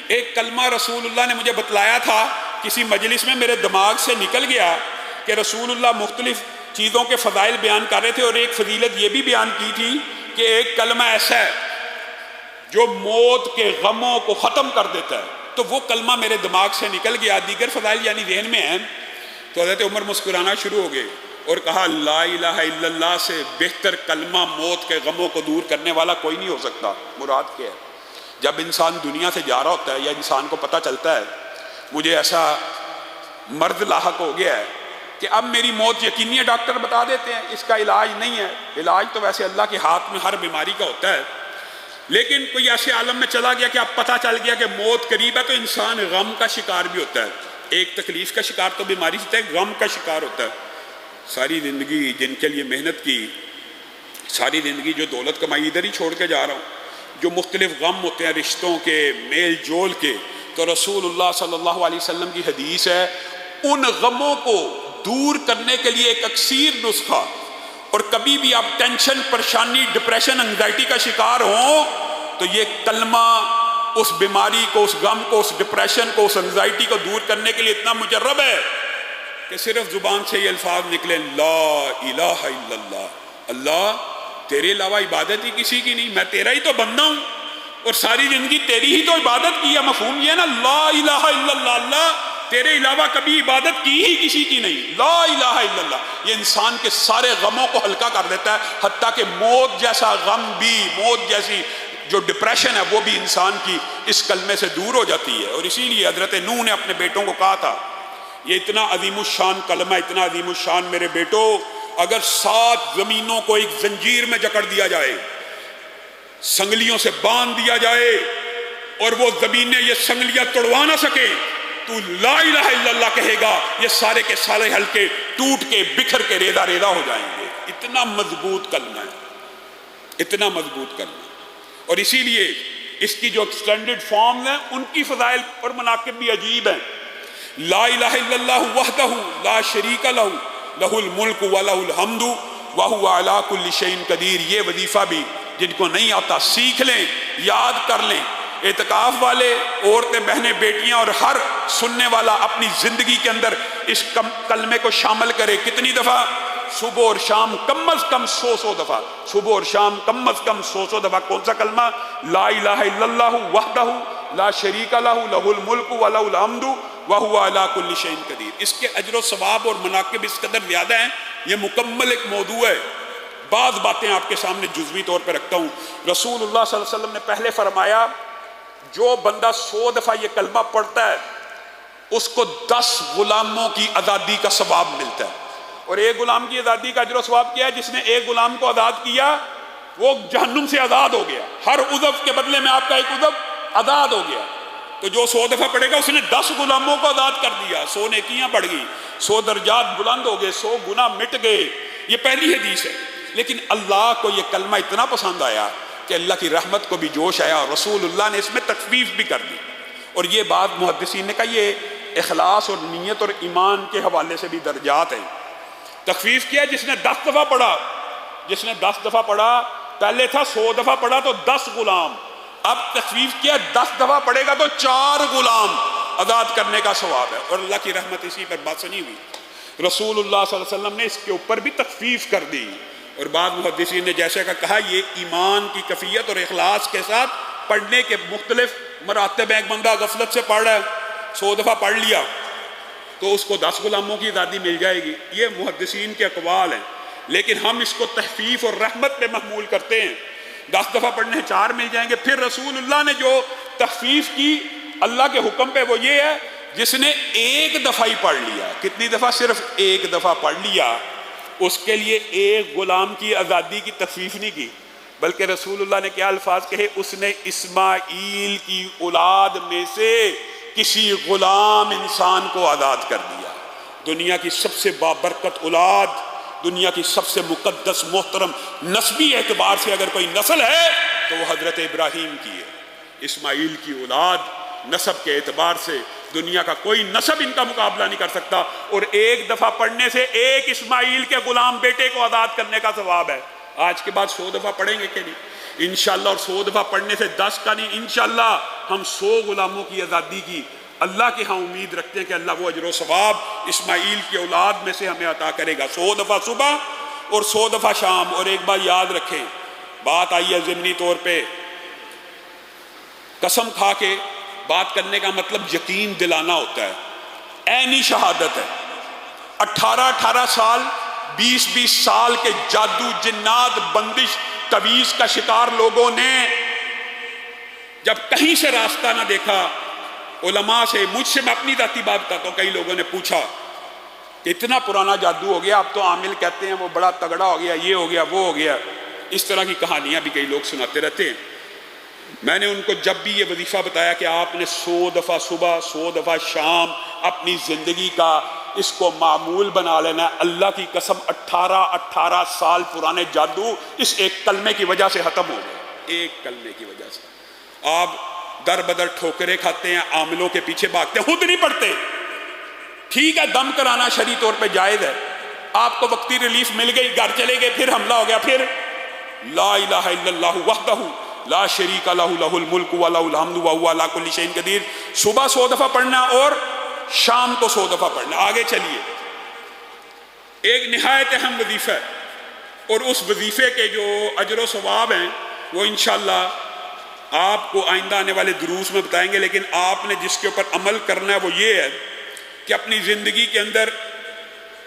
ایک کلمہ رسول اللہ نے مجھے بتلایا تھا، کسی مجلس میں میرے دماغ سے نکل گیا کہ رسول اللہ مختلف چیزوں کے فضائل بیان کر رہے تھے، اور ایک فضیلت یہ بھی بیان کی تھی کہ ایک کلمہ ایسا ہے جو موت کے غموں کو ختم کر دیتا ہے. تو وہ کلمہ میرے دماغ سے نکل گیا، دیگر فضائل یعنی ذہن میں ہیں. تو حضرت عمر مسکرانا شروع ہو گئے اور کہا لا الہ الا اللہ سے بہتر کلمہ موت کے غموں کو دور کرنے والا کوئی نہیں ہو سکتا. مراد کیا ہے؟ جب انسان دنیا سے جا رہا ہوتا ہے یا انسان کو پتہ چلتا ہے مجھے ایسا مرض لاحق ہو گیا ہے کہ اب میری موت یقینی ہے، ڈاکٹر بتا دیتے ہیں اس کا علاج نہیں ہے. علاج تو ویسے اللہ کے ہاتھ میں ہر بیماری کا ہوتا ہے، لیکن کوئی ایسے عالم میں چلا گیا کہ اب پتہ چل گیا کہ موت قریب ہے تو انسان غم کا شکار بھی ہوتا ہے. ایک تکلیف کا شکار تو بیماری سے ہے، غم کا شکار ہوتا ہے. ساری زندگی جن کے لیے محنت کی، ساری زندگی جو دولت کمائی ادھر ہی چھوڑ کے جا رہا ہوں، جو مختلف غم ہوتے ہیں رشتوں کے، میل جول کے، تو رسول اللہ صلی اللہ علیہ وسلم کی حدیث ہے ان غموں کو دور کرنے کے لیے ایک اکسیر نسخہ. اور کبھی بھی آپ ٹینشن، پریشانی، ڈپریشن، انگزائٹی کا شکار ہوں تو یہ کلمہ اس بیماری کو، اس غم کو، اس ڈپریشن کو، اس انگزائٹی کو دور کرنے کے لیے اتنا مجرب ہے کہ صرف زبان سے یہ الفاظ نکلے لا الہ الا اللہ. اللہ تیرے علاوہ عبادت ہی کسی کی نہیں، میں تیرا ہی تو بندہ ہوں اور ساری زندگی تیری ہی تو عبادت کی ہے. مفہوم یہ ہے نا لا الہ الا اللہ، اللہ تیرے علاوہ کبھی عبادت کی ہی کسی کی نہیں. لا الہ الا اللہ یہ انسان کے سارے غموں کو ہلکا کر دیتا ہے، حتیٰ کہ موت جیسا غم بھی، موت جیسی جو ڈپریشن ہے وہ بھی انسان کی اس کلمے سے دور ہو جاتی ہے. اور اسی لیے حضرت نوح نے اپنے بیٹوں کو کہا تھا یہ اتنا عظیم الشان کلمہ، اتنا عظیم الشان میرے بیٹو، اگر 7 زمینوں کو ایک زنجیر میں جکڑ دیا جائے، سنگلیوں سے باندھ دیا جائے اور وہ زمینیں یہ سنگلیاں توڑوا نہ سکے، تو لا الہ الا اللہ کہے گا، یہ سارے کے سارے ہلکے ٹوٹ کے بکھر کے ریزہ ریزہ ہو جائیں گے. اتنا مضبوط کلمہ ہے، اتنا مضبوط کلمہ. اور اسی لیے اس کی جو ایکسٹینڈڈ فارم ہیں ان کی فضائل اور مناقب بھی عجیب ہیں. لا الہ الا اللہ وحدہ لا شریک لہ لہ الملک ولہ الحمد وہو علی کل شیء قدیر. یہ وظیفہ بھی جن کو نہیں آتا سیکھ لیں، یاد کر لیں. اعتکاف والے، عورتیں، بہنیں، بیٹیاں اور ہر سننے والا اپنی زندگی کے اندر اس کلمے کو شامل کرے. کتنی دفعہ؟ صبح اور شام کم از کم 100 دفعہ، صبح اور شام کم از کم 100 دفعہ. کون سا کلمہ؟ لا الہ الا اللہ وحدہ لا شریک لہ لہ الملک ولہ الحمد وہو علی کل شیء قدیر. اس کے اجر و ثواب اور مناقب اس قدر زیادہ ہیں، یہ مکمل ایک موضوع ہے. بعض باتیں آپ کے سامنے جزوی طور پہ رکھتا ہوں. رسول اللہ صلی اللہ علیہ وسلم نے پہلے فرمایا جو بندہ 100 دفعہ یہ کلمہ پڑھتا ہے اس کو 10 غلاموں کی آزادی کا ثواب ملتا ہے. اور ایک غلام کی آزادی کا اجر و ثواب کیا ہے؟ جس نے ایک غلام کو آزاد کیا وہ جہنم سے آزاد ہو گیا. ہر عضو کے بدلے میں آپ کا ایک عضو آزاد ہو گیا. تو جو 100 دفعہ پڑھے گا اس نے 10 غلاموں کو آزاد کر دیا، 100 نیکیاں بڑھ گئی، 100 درجات بلند ہو گئے، 100 گناہ مٹ گئے. یہ پہلی حدیث ہے. لیکن اللہ کو یہ کلمہ اتنا پسند آیا کہ اللہ کی رحمت کو بھی جوش آیا اور رسول اللہ نے اس میں تخفیف بھی کر دی. اور یہ بات محدثین نے کہا یہ اخلاص اور نیت اور ایمان کے حوالے سے بھی درجات ہیں. تخفیف کیا جس نے 10 دفعہ پڑھا، جس نے 10 دفعہ پڑھا، پہلے تھا 100 دفعہ پڑھا تو 10 غلام، اب تخفیف کیا 10 دفعہ پڑھے گا تو 4 غلام آزاد کرنے کا ثواب ہے. اور اللہ کی رحمت اسی پر بات نہیں ہوئی، رسول اللہ صلی اللہ علیہ وسلم نے اس کے اوپر بھی تخفیف کر دی. اور بعض محدثین نے جیسے کہ کہا یہ ایمان کی کیفیت اور اخلاص کے ساتھ پڑھنے کے مختلف مراتب ہیں. ایک بندہ غفلت سے پڑھ رہا ہے، 100 دفعہ پڑھ لیا تو اس کو 10 غلاموں کی آزادی مل جائے گی. یہ محدثین کے اقوال ہیں، لیکن ہم اس کو تخفیف اور رحمت پہ محمول کرتے ہیں. 10 دفعہ پڑھنے 4 مل جائیں گے. پھر رسول اللہ نے جو تخفیف کی اللہ کے حکم پہ وہ یہ ہے جس نے ایک دفعہ ہی پڑھ لیا. کتنی دفعہ؟ صرف ایک دفعہ پڑھ لیا، اس کے لیے ایک غلام کی آزادی کی تخفیف نہیں کی. بلکہ رسول اللہ نے کیا الفاظ کہے؟ اس نے اسماعیل کی اولاد میں سے کسی غلام انسان کو آزاد کر دیا۔ دنیا کی سب سے بابرکت اولاد، دنیا کی سب سے مقدس محترم نسبی اعتبار سے اگر کوئی نسل ہے تو وہ حضرت ابراہیم کی ہے۔ اسماعیل کی اولاد نسب کے اعتبار سے دنیا کا کوئی نسب ان کا مقابلہ نہیں کر سکتا، اور ایک دفعہ پڑھنے سے ایک اسماعیل کے غلام بیٹے کو آزاد کرنے کا ثواب ہے۔ آج کے بعد 100 دفعہ پڑھیں گے کہ نہیں؟ انشاءاللہ، اور 100 دفعہ پڑھنے سے 10 کا نہیں، انشاءاللہ ہم 100 غلاموں کی آزادی کی اللہ کے ہاں امید رکھتے ہیں کہ اللہ وہ اجر و ثواب اسماعیل کی اولاد میں سے ہمیں عطا کرے گا۔ 100 دفعہ صبح اور 100 دفعہ شام۔ اور ایک بات یاد رکھیں، بات آئی ہے ضمنی طور پہ، قسم کھا کے بات کرنے کا مطلب یقین دلانا ہوتا ہے، عینی شہادت ہے۔ 18 سال 20 سال کے جادو، جنات، بندش، تعویذ کا شکار لوگوں نے جب کہیں سے راستہ نہ دیکھا، علماء سے، مجھ سے، میں اپنی ذاتی بات بتاتا ہوں، کئی لوگوں نے پوچھا کہ اتنا پرانا جادو ہو گیا، اب تو عامل کہتے ہیں وہ بڑا تگڑا ہو گیا، یہ ہو گیا، وہ ہو گیا، اس طرح کی کہانیاں بھی کئی لوگ سناتے رہتے ہیں۔ میں نے ان کو جب بھی یہ وظیفہ بتایا کہ آپ نے 100 دفعہ صبح 100 دفعہ شام اپنی زندگی کا اس کو معمول بنا لینا ہے، اللہ کی قسم 18 سال پرانے جادو اس ایک کلمے کی وجہ سے ختم ہو گئے، ایک کلمے کی وجہ سے۔ آپ در بدر ٹھوکریں کھاتے ہیں، عاملوں کے پیچھے بھاگتے ہیں، خود نہیں پڑھتے۔ ٹھیک ہے، دم کرانا شرعی طور پہ جائز ہے، آپ کو وقتی ریلیف مل گئی، گھر چلے گئے، پھر حملہ ہو گیا، پھر لا الہ الا اللہ وحدہ لا شریک لہ لہ الملک و لہ الحمد وہو علی کل شیء قدیر۔ صبح 100 دفعہ پڑھنا اور شام کو 100 دفعہ پڑھنا۔ آگے چلیے، ایک نہایت اہم وظیفہ ہے، اور اس وظیفے کے جو اجر و ثواب ہیں وہ انشاءاللہ آپ کو آئندہ آنے والے دروس میں بتائیں گے، لیکن آپ نے جس کے اوپر عمل کرنا ہے وہ یہ ہے کہ اپنی زندگی کے اندر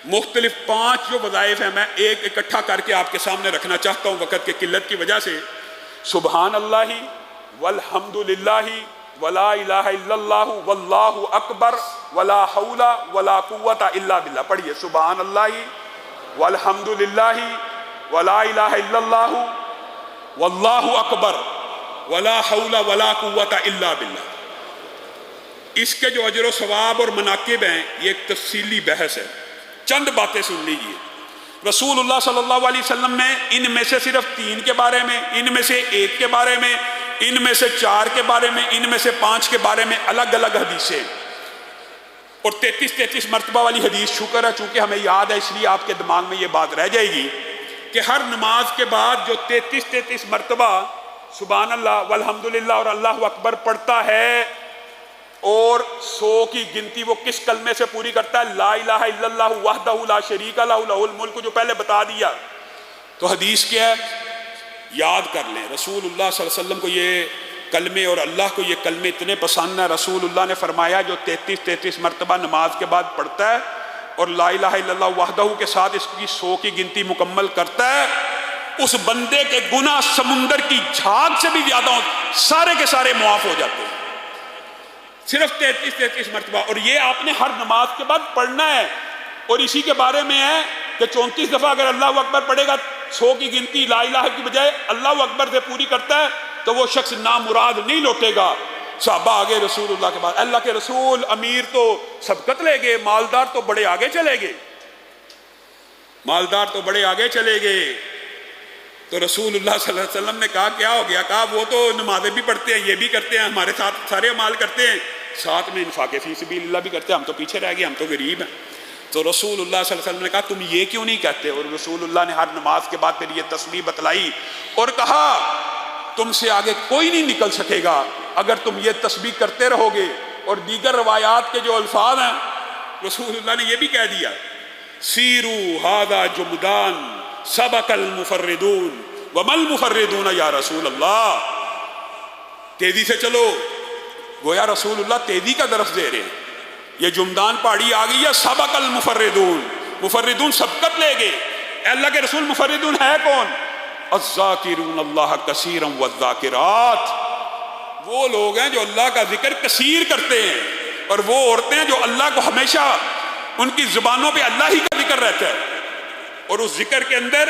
مختلف 5 جو وظائف ہیں، میں ایک اکٹھا کر کے آپ کے سامنے رکھنا چاہتا ہوں وقت کی قلت کی وجہ سے۔ سبحان اللہ والحمد للہ ولا الہ الا اللہ واللہ اکبر ولا حول ولا قوت الا باللہ۔ پڑھیے، سبحان اللہ والحمد للہ ولا الہ الا اللہ واللہ اکبر ولا حول ولا قوت الا باللہ۔ اس کے جو اجر و ثواب اور مناقب ہیں یہ ایک تفصیلی بحث ہے، چند باتیں سن لیجیے۔ رسول اللہ صلی اللہ علیہ وسلم نے ان میں سے صرف 3 کے بارے میں، ان میں سے 1 کے بارے میں، ان میں سے 4 کے بارے میں، ان میں سے 5 کے بارے میں الگ الگ حدیثیں، اور 33 مرتبہ والی حدیث شکر ہے چونکہ ہمیں یاد ہے اس لیے آپ کے دماغ میں یہ بات رہ جائے گی کہ ہر نماز کے بعد جو 33 مرتبہ سبحان اللہ والحمدللہ اور اللہ اکبر پڑھتا ہے، اور 100 کی گنتی وہ کس کلمے سے پوری کرتا ہے؟ لا الہ الا اللہ وحدہ لا شریک لہ لہ الملک، جو پہلے بتا دیا۔ تو حدیث کیا ہے؟ یاد کر لیں، رسول اللہ صلی اللہ علیہ وسلم کو یہ کلمے اور اللہ کو یہ کلمے اتنے پسند ہیں، رسول اللہ نے فرمایا جو 33 مرتبہ نماز کے بعد پڑھتا ہے اور لا الہ الا اللہ وحدہ کے ساتھ اس کی 100 کی گنتی مکمل کرتا ہے، اس بندے کے گناہ سمندر کی جھاگ سے بھی زیادہ سارے کے سارے معاف ہو جاتے ہیں، صرف 33 مرتبہ۔ اور یہ آپ نے ہر نماز کے بعد پڑھنا ہے، اور اسی کے بارے میں ہے کہ 34 دفعہ اگر اللہ اکبر پڑھے گا، 100 کی گنتی لا الہ کی بجائے اللہ اکبر سے پوری کرتا ہے، تو وہ شخص نامراد نہیں لوٹے گا۔ صحابہ آگے رسول اللہ کے بعد، اللہ کے رسول، امیر تو سبقت لے گئے، مالدار تو بڑے آگے چلے گئے، مالدار تو بڑے آگے چلے گئے۔ تو رسول اللہ صلی اللہ علیہ وسلم نے کہا کیا ہو گیا؟ کہا وہ تو نمازیں بھی پڑھتے ہیں، یہ بھی کرتے ہیں، ہمارے ساتھ سارے اعمال کرتے ہیں، ساتھ میں انفاق فی سبیل اللہ بھی کرتے ہیں، ہم تو پیچھے رہ گئے، ہم تو غریب ہیں۔ تو رسول اللہ صلی اللہ علیہ وسلم نے کہا تم یہ کیوں نہیں کہتے؟ اور رسول اللہ نے ہر نماز کے بعد پھر یہ تسبیح بتلائی اور کہا تم سے آگے کوئی نہیں نکل سکے گا اگر تم یہ تسبیح کرتے رہو گے۔ اور دیگر روایات کے جو الفاظ ہیں رسول اللہ نے یہ بھی کہہ دیا، سیرو ھذا جمدان سبق المفردون وما المفردون یا رسول اللہ، تیزی سے چلو، گویا رسول اللہ تیزی کا درس دے رہے ہیں۔ یہ جمدان پہاڑی آ گئی ہے، سبق المفردون، مفردون سبقت لے گئے۔ اے اللہ کے رسول مفردون ہے کون؟ الذاکرون اللہ کثیرا والذاکرات، وہ لوگ ہیں جو اللہ کا ذکر کثیر کرتے ہیں، اور وہ عورتیں ہیں جو اللہ کو ہمیشہ ان کی زبانوں پہ اللہ ہی کا ذکر رہتا ہے، اور اس ذکر کے اندر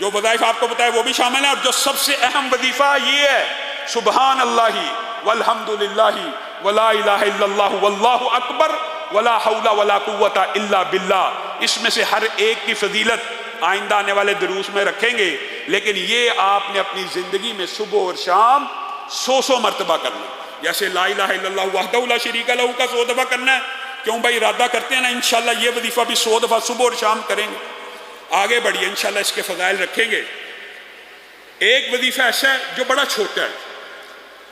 جو وظائف آپ کو بتائے وہ بھی شامل ہیں، اور جو سب سے اہم وظیفہ یہ ہے سبحان اللہ والحمد للہ ولا الہ الا اللہ واللہ اکبر ولا حول ولا قوت الا باللہ۔ اس میں سے ہر ایک کی فضیلت آئندہ آنے والے دروس میں رکھیں گے، لیکن یہ آپ نے اپنی زندگی میں صبح اور شام 100 مرتبہ کرنا ہے۔ جیسے لا الہ الا اللہ وحدہ لا شریک لہ کا 100 دفعہ کرنا ہے، کیوں بھائی ارادہ کرتے ہیں نا انشاءاللہ یہ وظیفہ بھی 100 دفعہ صبح اور شام کریں گے۔ آگے بڑھیے، انشاءاللہ اس کے فضائل رکھیں گے۔ ایک وظیفہ ایسا ہے جو بڑا چھوٹا ہے،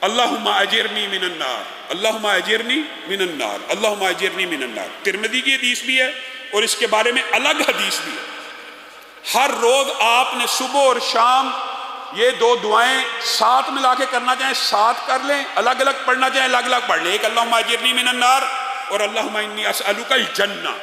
اللہم اجرنی من النار، اللہم اجرنی من النار، اللہم اجرنی من النار۔ ترمذی کی حدیث بھی ہے اور اس کے بارے میں الگ حدیث بھی ہے۔ ہر روز آپ نے صبح اور شام یہ 2 دعائیں ساتھ ملا کے کرنا چاہیں ساتھ کر لیں، الگ الگ پڑھنا چاہیں الگ الگ پڑھ لیں۔ ایک اللہم اجرنی من النار اور اللہم انی اسألک الجنہ،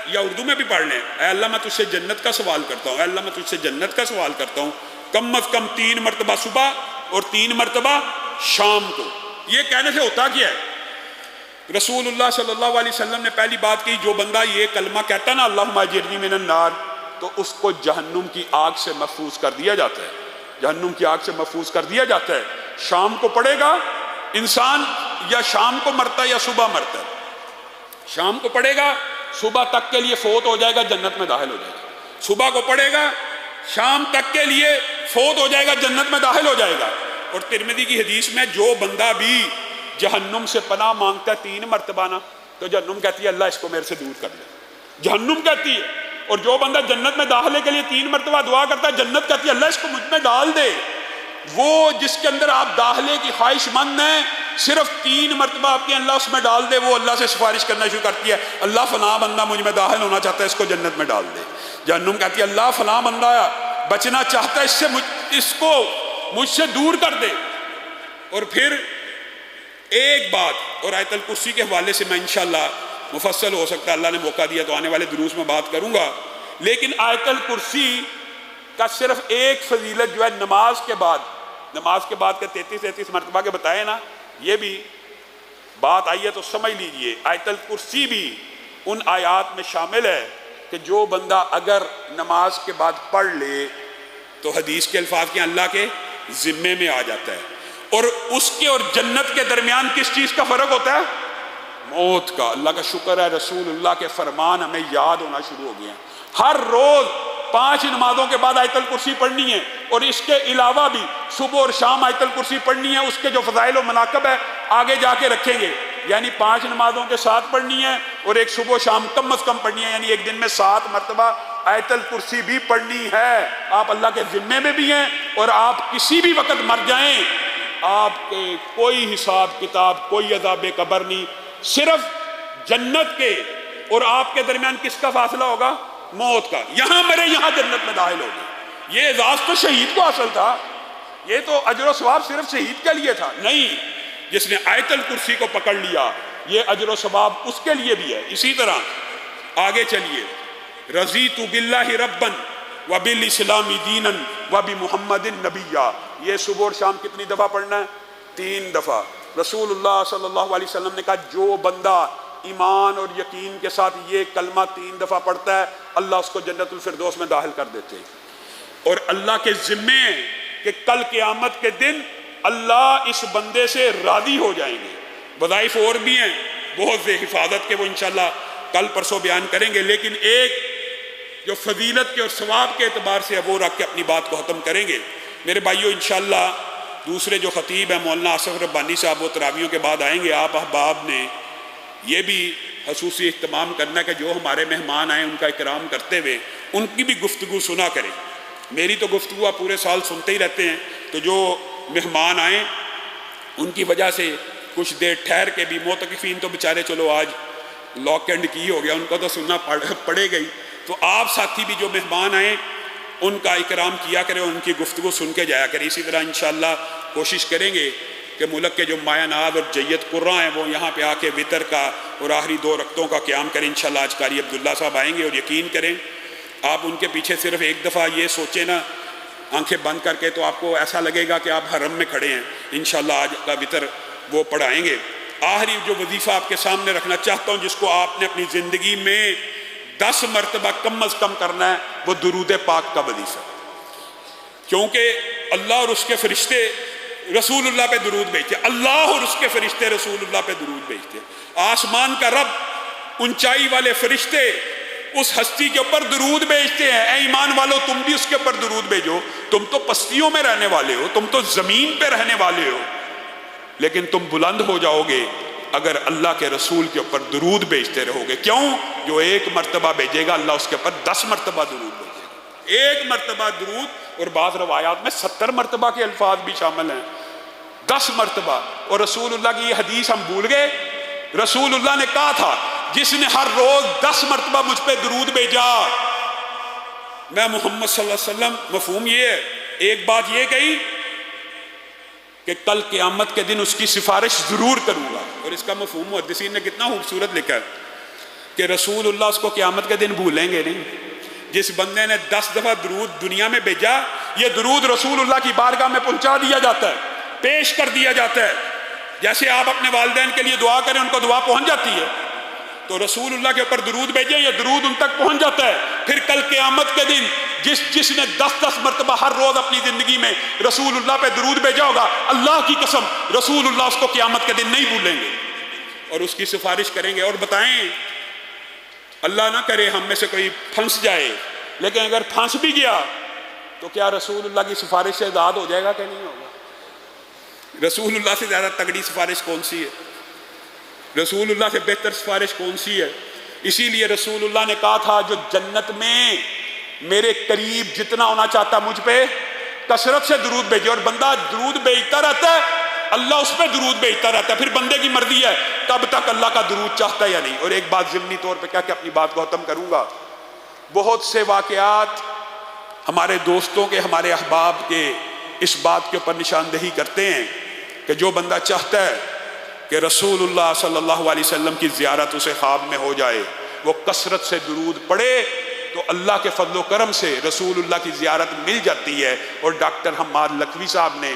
یا اردو میں بھی پڑھ لیں، اے اللہ میں تجھ سے جنت کا سوال کرتا ہوں، اے اللہ میں تجھ سے جنت کا سوال کرتا ہوں، کم از کم 3 مرتبہ صبح اور 3 مرتبہ شام کو۔ یہ کہنے سے ہوتا کیا ہے؟ رسول اللہ صلی اللہ علیہ وسلم نے پہلی بات کی، جو بندہ یہ کلمہ کہتا ہے نا اللہم اجرنی من النار، تو اس کو جہنم کی آگ سے محفوظ کر دیا جاتا ہے، جہنم کی آگ سے محفوظ کر دیا جاتا ہے۔ شام کو پڑھے گا انسان، یا شام کو مرتا ہے یا صبح مرتا ہے، شام کو پڑھے گا صبح تک کے لیے فوت ہو جائے گا، جنت میں داخل ہو جائے گا، صبح کو پڑھے گا شام تک کے لیے فوت ہو جائے گا، جنت میں داخل ہو جائے گا۔ اور ترمذی کی حدیث میں جو بندہ بھی جہنم سے پناہ مانگتا ہے 3 مرتبہ نا، تو جہنم کہتی ہے اللہ اس کو میرے سے دور کر دے، جہنم کہتی ہے۔ اور جو بندہ جنت میں داخلے کے لیے 3 مرتبہ دعا کرتا ہے، جنت کہتی ہے اللہ اس کو مجھ میں ڈال دے۔ وہ جس کے اندر آپ داخلے کی خواہش مند ہیں، صرف 3 مرتبہ آپ کے اللہ اس میں ڈال دے، وہ اللہ سے سفارش کرنا شروع کرتی ہے، اللہ فلاں بندہ مجھ میں داخل ہونا چاہتا ہے، اس کو جنت میں ڈال دے۔ جہنم کہتی ہے اللہ فلاں بندہ بچنا چاہتا ہے، اس کو مجھ سے دور کر دے۔ اور پھر ایک بات، اور آیت الکرسی کے حوالے سے میں انشاءاللہ مفصل ہو سکتا ہے اللہ نے موقع دیا تو آنے والے دروس میں بات کروں گا، لیکن آیت الکرسی کا صرف ایک فضیلت جو ہے نماز کے بعد کے 33 مرتبہ کے بتائے نا، یہ بھی بات آئی ہے تو سمجھ لیجئے۔ آیت الکرسی بھی ان آیات میں شامل ہے کہ جو بندہ اگر نماز کے بعد پڑھ لے تو حدیث کے الفاظ کے اللہ کے ذمے میں آ جاتا ہے۔ اور اس کے اور جنت کے درمیان کس چیز کا فرق ہوتا ہے؟ موت کا۔ اللہ کا شکر ہے رسول اللہ کے فرمان ہمیں یاد ہونا شروع ہو گئے ہیں۔ ہر روز 5 نمازوں کے بعد آیت الکرسی پڑھنی ہے، اور اس کے علاوہ بھی صبح اور شام آیت الکرسی پڑھنی ہے۔ اس کے جو فضائل و مناقب ہے آگے جا کے رکھیں گے، یعنی 5 نمازوں کے ساتھ پڑھنی ہے اور ایک صبح و شام کم از کم پڑھنی ہے، یعنی ایک دن میں 7 مرتبہ آیت الکرسی بھی پڑھنی ہے۔ آپ اللہ کے ذمے میں بھی ہیں، اور آپ کسی بھی وقت مر جائیں آپ کے کوئی حساب کتاب، کوئی عذاب قبر نہیں، صرف جنت کے اور آپ کے درمیان کس کا فاصلہ ہوگا؟ موت کا۔ یہاں مرے یہاں جنت میں داخل ہو گئے۔ یہ اعزاز تو شہید کو حاصل تھا، یہ تو اجر و ثواب صرف شہید کے لیے تھا نہیں، جس نے آیت الکرسی کو پکڑ لیا یہ اجر و ثواب اس کے لیے بھی ہے۔ اسی طرح آگے چلیے، رضیت باللہ ربا وبالاسلام دینا وبمحمد نبیا، یہ صبح اور شام کتنی دفعہ پڑھنا ہے؟ 3 دفعہ۔ رسول اللہ صلی اللہ علیہ وسلم نے کہا جو بندہ ایمان اور یقین کے ساتھ یہ کلمہ 3 دفعہ پڑھتا ہے اللہ اس کو جنت الفردوس میں داخل کر دیتے ہیں۔ اور اللہ کے ذمے ہیں کہ کل قیامت کے دن اللہ اس بندے سے راضی ہو جائیں گے۔ وظائف اور بھی ہیں بہت سے حفاظت کے، وہ انشاءاللہ کل پرسوں بیان کریں گے، لیکن ایک جو فضیلت کے اور ثواب کے اعتبار سے وہ رکھ کے اپنی بات کو ختم کریں گے۔ میرے بھائیوں انشاءاللہ دوسرے جو خطیب ہیں مولانا آصف ربانی صاحب، وہ تراویحوں کے بعد آئیں گے۔ آپ احباب نے یہ بھی خصوصی اہتمام کرنا کہ جو ہمارے مہمان آئیں ان کا اکرام کرتے ہوئے ان کی بھی گفتگو سنا کریں۔ میری تو گفتگو آپ پورے سال سنتے ہی رہتے ہیں، تو جو مہمان آئیں ان کی وجہ سے کچھ دیر ٹھہر کے بھی، معتکفین تو بیچارے چلو آج لاک اینڈ کی ہو گیا، ان کو تو سننا پڑے گئی، تو آپ ساتھی بھی جو مہمان آئیں ان کا اکرام کیا کریں، ان کی گفتگو سن کے جایا کریں۔ اسی طرح انشاءاللہ کوشش کریں گے کہ ملک کے جو مایہ ناز اور جید قرآن ہیں وہ یہاں پہ آ کے وطر کا اور آخری 2 رکعتوں کا قیام کریں۔ انشاءاللہ آج قاری عبداللہ صاحب آئیں گے، اور یقین کریں آپ ان کے پیچھے صرف ایک دفعہ یہ سوچیں نا آنکھیں بند کر کے، تو آپ کو ایسا لگے گا کہ آپ حرم میں کھڑے ہیں۔ انشاءاللہ آج کا وطر وہ پڑھائیں گے۔ آخری جو وظیفہ آپ کے سامنے رکھنا چاہتا ہوں، جس کو آپ نے اپنی زندگی میں 10 مرتبہ کم از کم کرنا ہے، وہ درود پاک کا وظیفہ۔ کیونکہ اللہ اور اس کے فرشتے رسول اللہ پہ درود بھیجتے، اللہ اور اس کے فرشتے رسول اللہ پہ درود بھیجتے۔ آسمان کا رب، اونچائی والے فرشتے اس ہستی کے اوپر درود بھیجتے ہیں۔ اے ایمان والو، تم بھی اس کے اوپر درود بھیجو۔ تم تو پستیوں میں رہنے والے ہو، تم تو زمین پہ رہنے والے ہو، لیکن تم بلند ہو جاؤ گے اگر اللہ کے رسول کے اوپر درود بھیجتے رہو گے۔ کیوں؟ جو ایک مرتبہ بھیجے گا اللہ اس کے اوپر 10 مرتبہ درود بھیجے گا۔ ایک مرتبہ درود، اور بعض روایات میں 70 مرتبہ کے الفاظ بھی شامل ہیں، 10 مرتبہ۔ اور رسول اللہ کی یہ حدیث ہم بھول گئے، رسول اللہ نے کہا تھا جس نے ہر روز 10 مرتبہ مجھ پہ درود بھیجا میں محمد صلی اللہ علیہ وسلم، مفہوم یہ ہے، ایک بات یہ کہی کہ کل قیامت کے دن اس کی سفارش ضرور کروں گا۔ اور اس کا مفہوم محدثین نے کتنا خوبصورت لکھا ہے کہ رسول اللہ اس کو قیامت کے دن بھولیں گے نہیں۔ جس بندے نے 10 دفعہ درود دنیا میں بھیجا، یہ درود رسول اللہ کی بارگاہ میں پہنچا دیا جاتا ہے، پیش کر دیا جاتا ہے۔ جیسے آپ اپنے والدین کے لیے دعا کریں، ان کو دعا پہنچ جاتی ہے، تو رسول اللہ کے اوپر درود بھیجیں، یہ درود ان تک پہنچ جاتا ہے۔ پھر کل قیامت کے دن جس نے 10 مرتبہ ہر روز اپنی زندگی میں رسول اللہ پہ درود بھیجا ہوگا، اللہ کی قسم رسول اللہ اس کو قیامت کے دن نہیں بھولیں گے اور اس کی سفارش کریں گے۔ اور بتائیں، اللہ نہ کرے ہم میں سے کوئی پھنس جائے، لیکن اگر پھنس بھی گیا تو کیا رسول اللہ کی سفارش سے آزاد ہو جائے گا کہ نہیں ہوگا؟ رسول اللہ سے زیادہ تگڑی سفارش کون سی ہے؟ رسول اللہ سے بہتر سفارش کون سی ہے؟ اسی لیے رسول اللہ نے کہا تھا جو جنت میں میرے قریب جتنا ہونا چاہتا مجھ پہ کثرت سے درود بھیجے۔ اور بندہ درود بھیجتا رہتا ہے، اللہ اس پہ درود بھیجتا رہتا ہے، پھر بندے کی مرضی ہے کب تک اللہ کا درود چاہتا ہے یا نہیں۔ اور ایک بات ضمنی طور پہ کہہ کے اپنی بات کو ختم کروں گا، بہت سے واقعات ہمارے دوستوں کے، ہمارے احباب کے اس بات کے اوپر نشاندہی کرتے ہیں کہ جو بندہ چاہتا ہے کہ رسول اللہ صلی اللہ علیہ وسلم کی زیارت اسے خواب میں ہو جائے، وہ کثرت سے درود پڑھے تو اللہ کے فضل و کرم سے رسول اللہ کی زیارت مل جاتی ہے۔ اور ڈاکٹر حماد لکھوی صاحب نے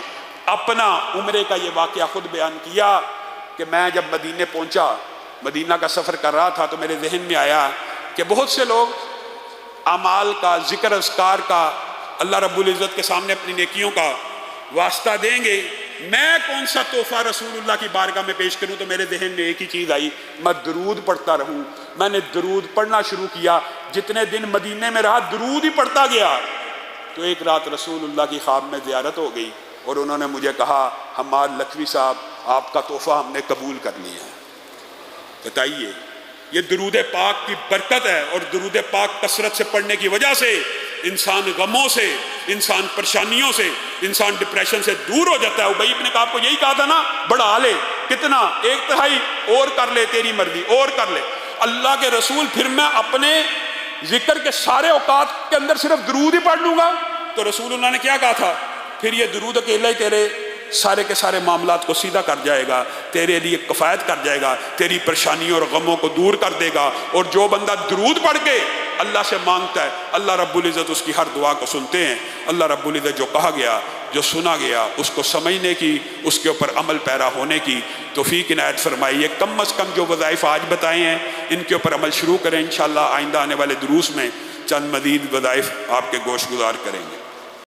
اپنا عمرے کا یہ واقعہ خود بیان کیا کہ میں جب مدینے پہنچا، مدینہ کا سفر کر رہا تھا، تو میرے ذہن میں آیا کہ بہت سے لوگ اعمال کا، ذکر اذکار کا، اللہ رب العزت کے سامنے اپنی نیکیوں کا واسطہ دیں گے، میں کون سا تحفہ رسول اللہ کی بارگاہ میں پیش کروں؟ تو میرے ذہن میں ایک ہی چیز آئی، میں درود پڑھتا رہوں۔ میں نے درود پڑھنا شروع کیا، جتنے دن مدینے میں رہا درود ہی پڑھتا گیا۔ تو ایک رات رسول اللہ کی خواب میں زیارت ہو گئی اور انہوں نے مجھے کہا، حماد لکھوی صاحب آپ کا تحفہ ہم نے قبول کر لیا ہے۔ بتائیے، یہ درود پاک کی برکت ہے، اور درود پاک کثرت سے پڑھنے کی وجہ سے انسان غموں سے، انسان پریشانیوں سے، انسان ڈپریشن سے دور ہو جاتا ہے۔ ابی ابن کعب کو یہی کہا تھا نا، بڑھا لے، کتنا؟ 1/3 اور کر لے، تیری مرضی، اور کر لے۔ اللہ کے رسول، پھر میں اپنے ذکر کے سارے اوقات کے اندر صرف درود ہی پڑھ لوں گا؟ تو رسول اللہ نے کیا کہا تھا؟ پھر یہ درود اکیلا ہی تیرے سارے کے سارے معاملات کو سیدھا کر جائے گا، تیرے لیے کفایت کر جائے گا، تیری پریشانیوں اور غموں کو دور کر دے گا۔ اور جو بندہ درود پڑھ کے اللہ سے مانگتا ہے، اللہ رب العزت اس کی ہر دعا کو سنتے ہیں۔ اللہ رب العزت جو کہا گیا، جو سنا گیا، اس کو سمجھنے کی، اس کے اوپر عمل پیرا ہونے کی توفیق عنایت فرمائیے۔ کم از کم جو وظائف آج بتائے ہیں ان کے اوپر عمل شروع کریں، انشاءاللہ آئندہ آنے والے دروس میں چند مزید وظائف آپ کے گوش گزار کریں گے۔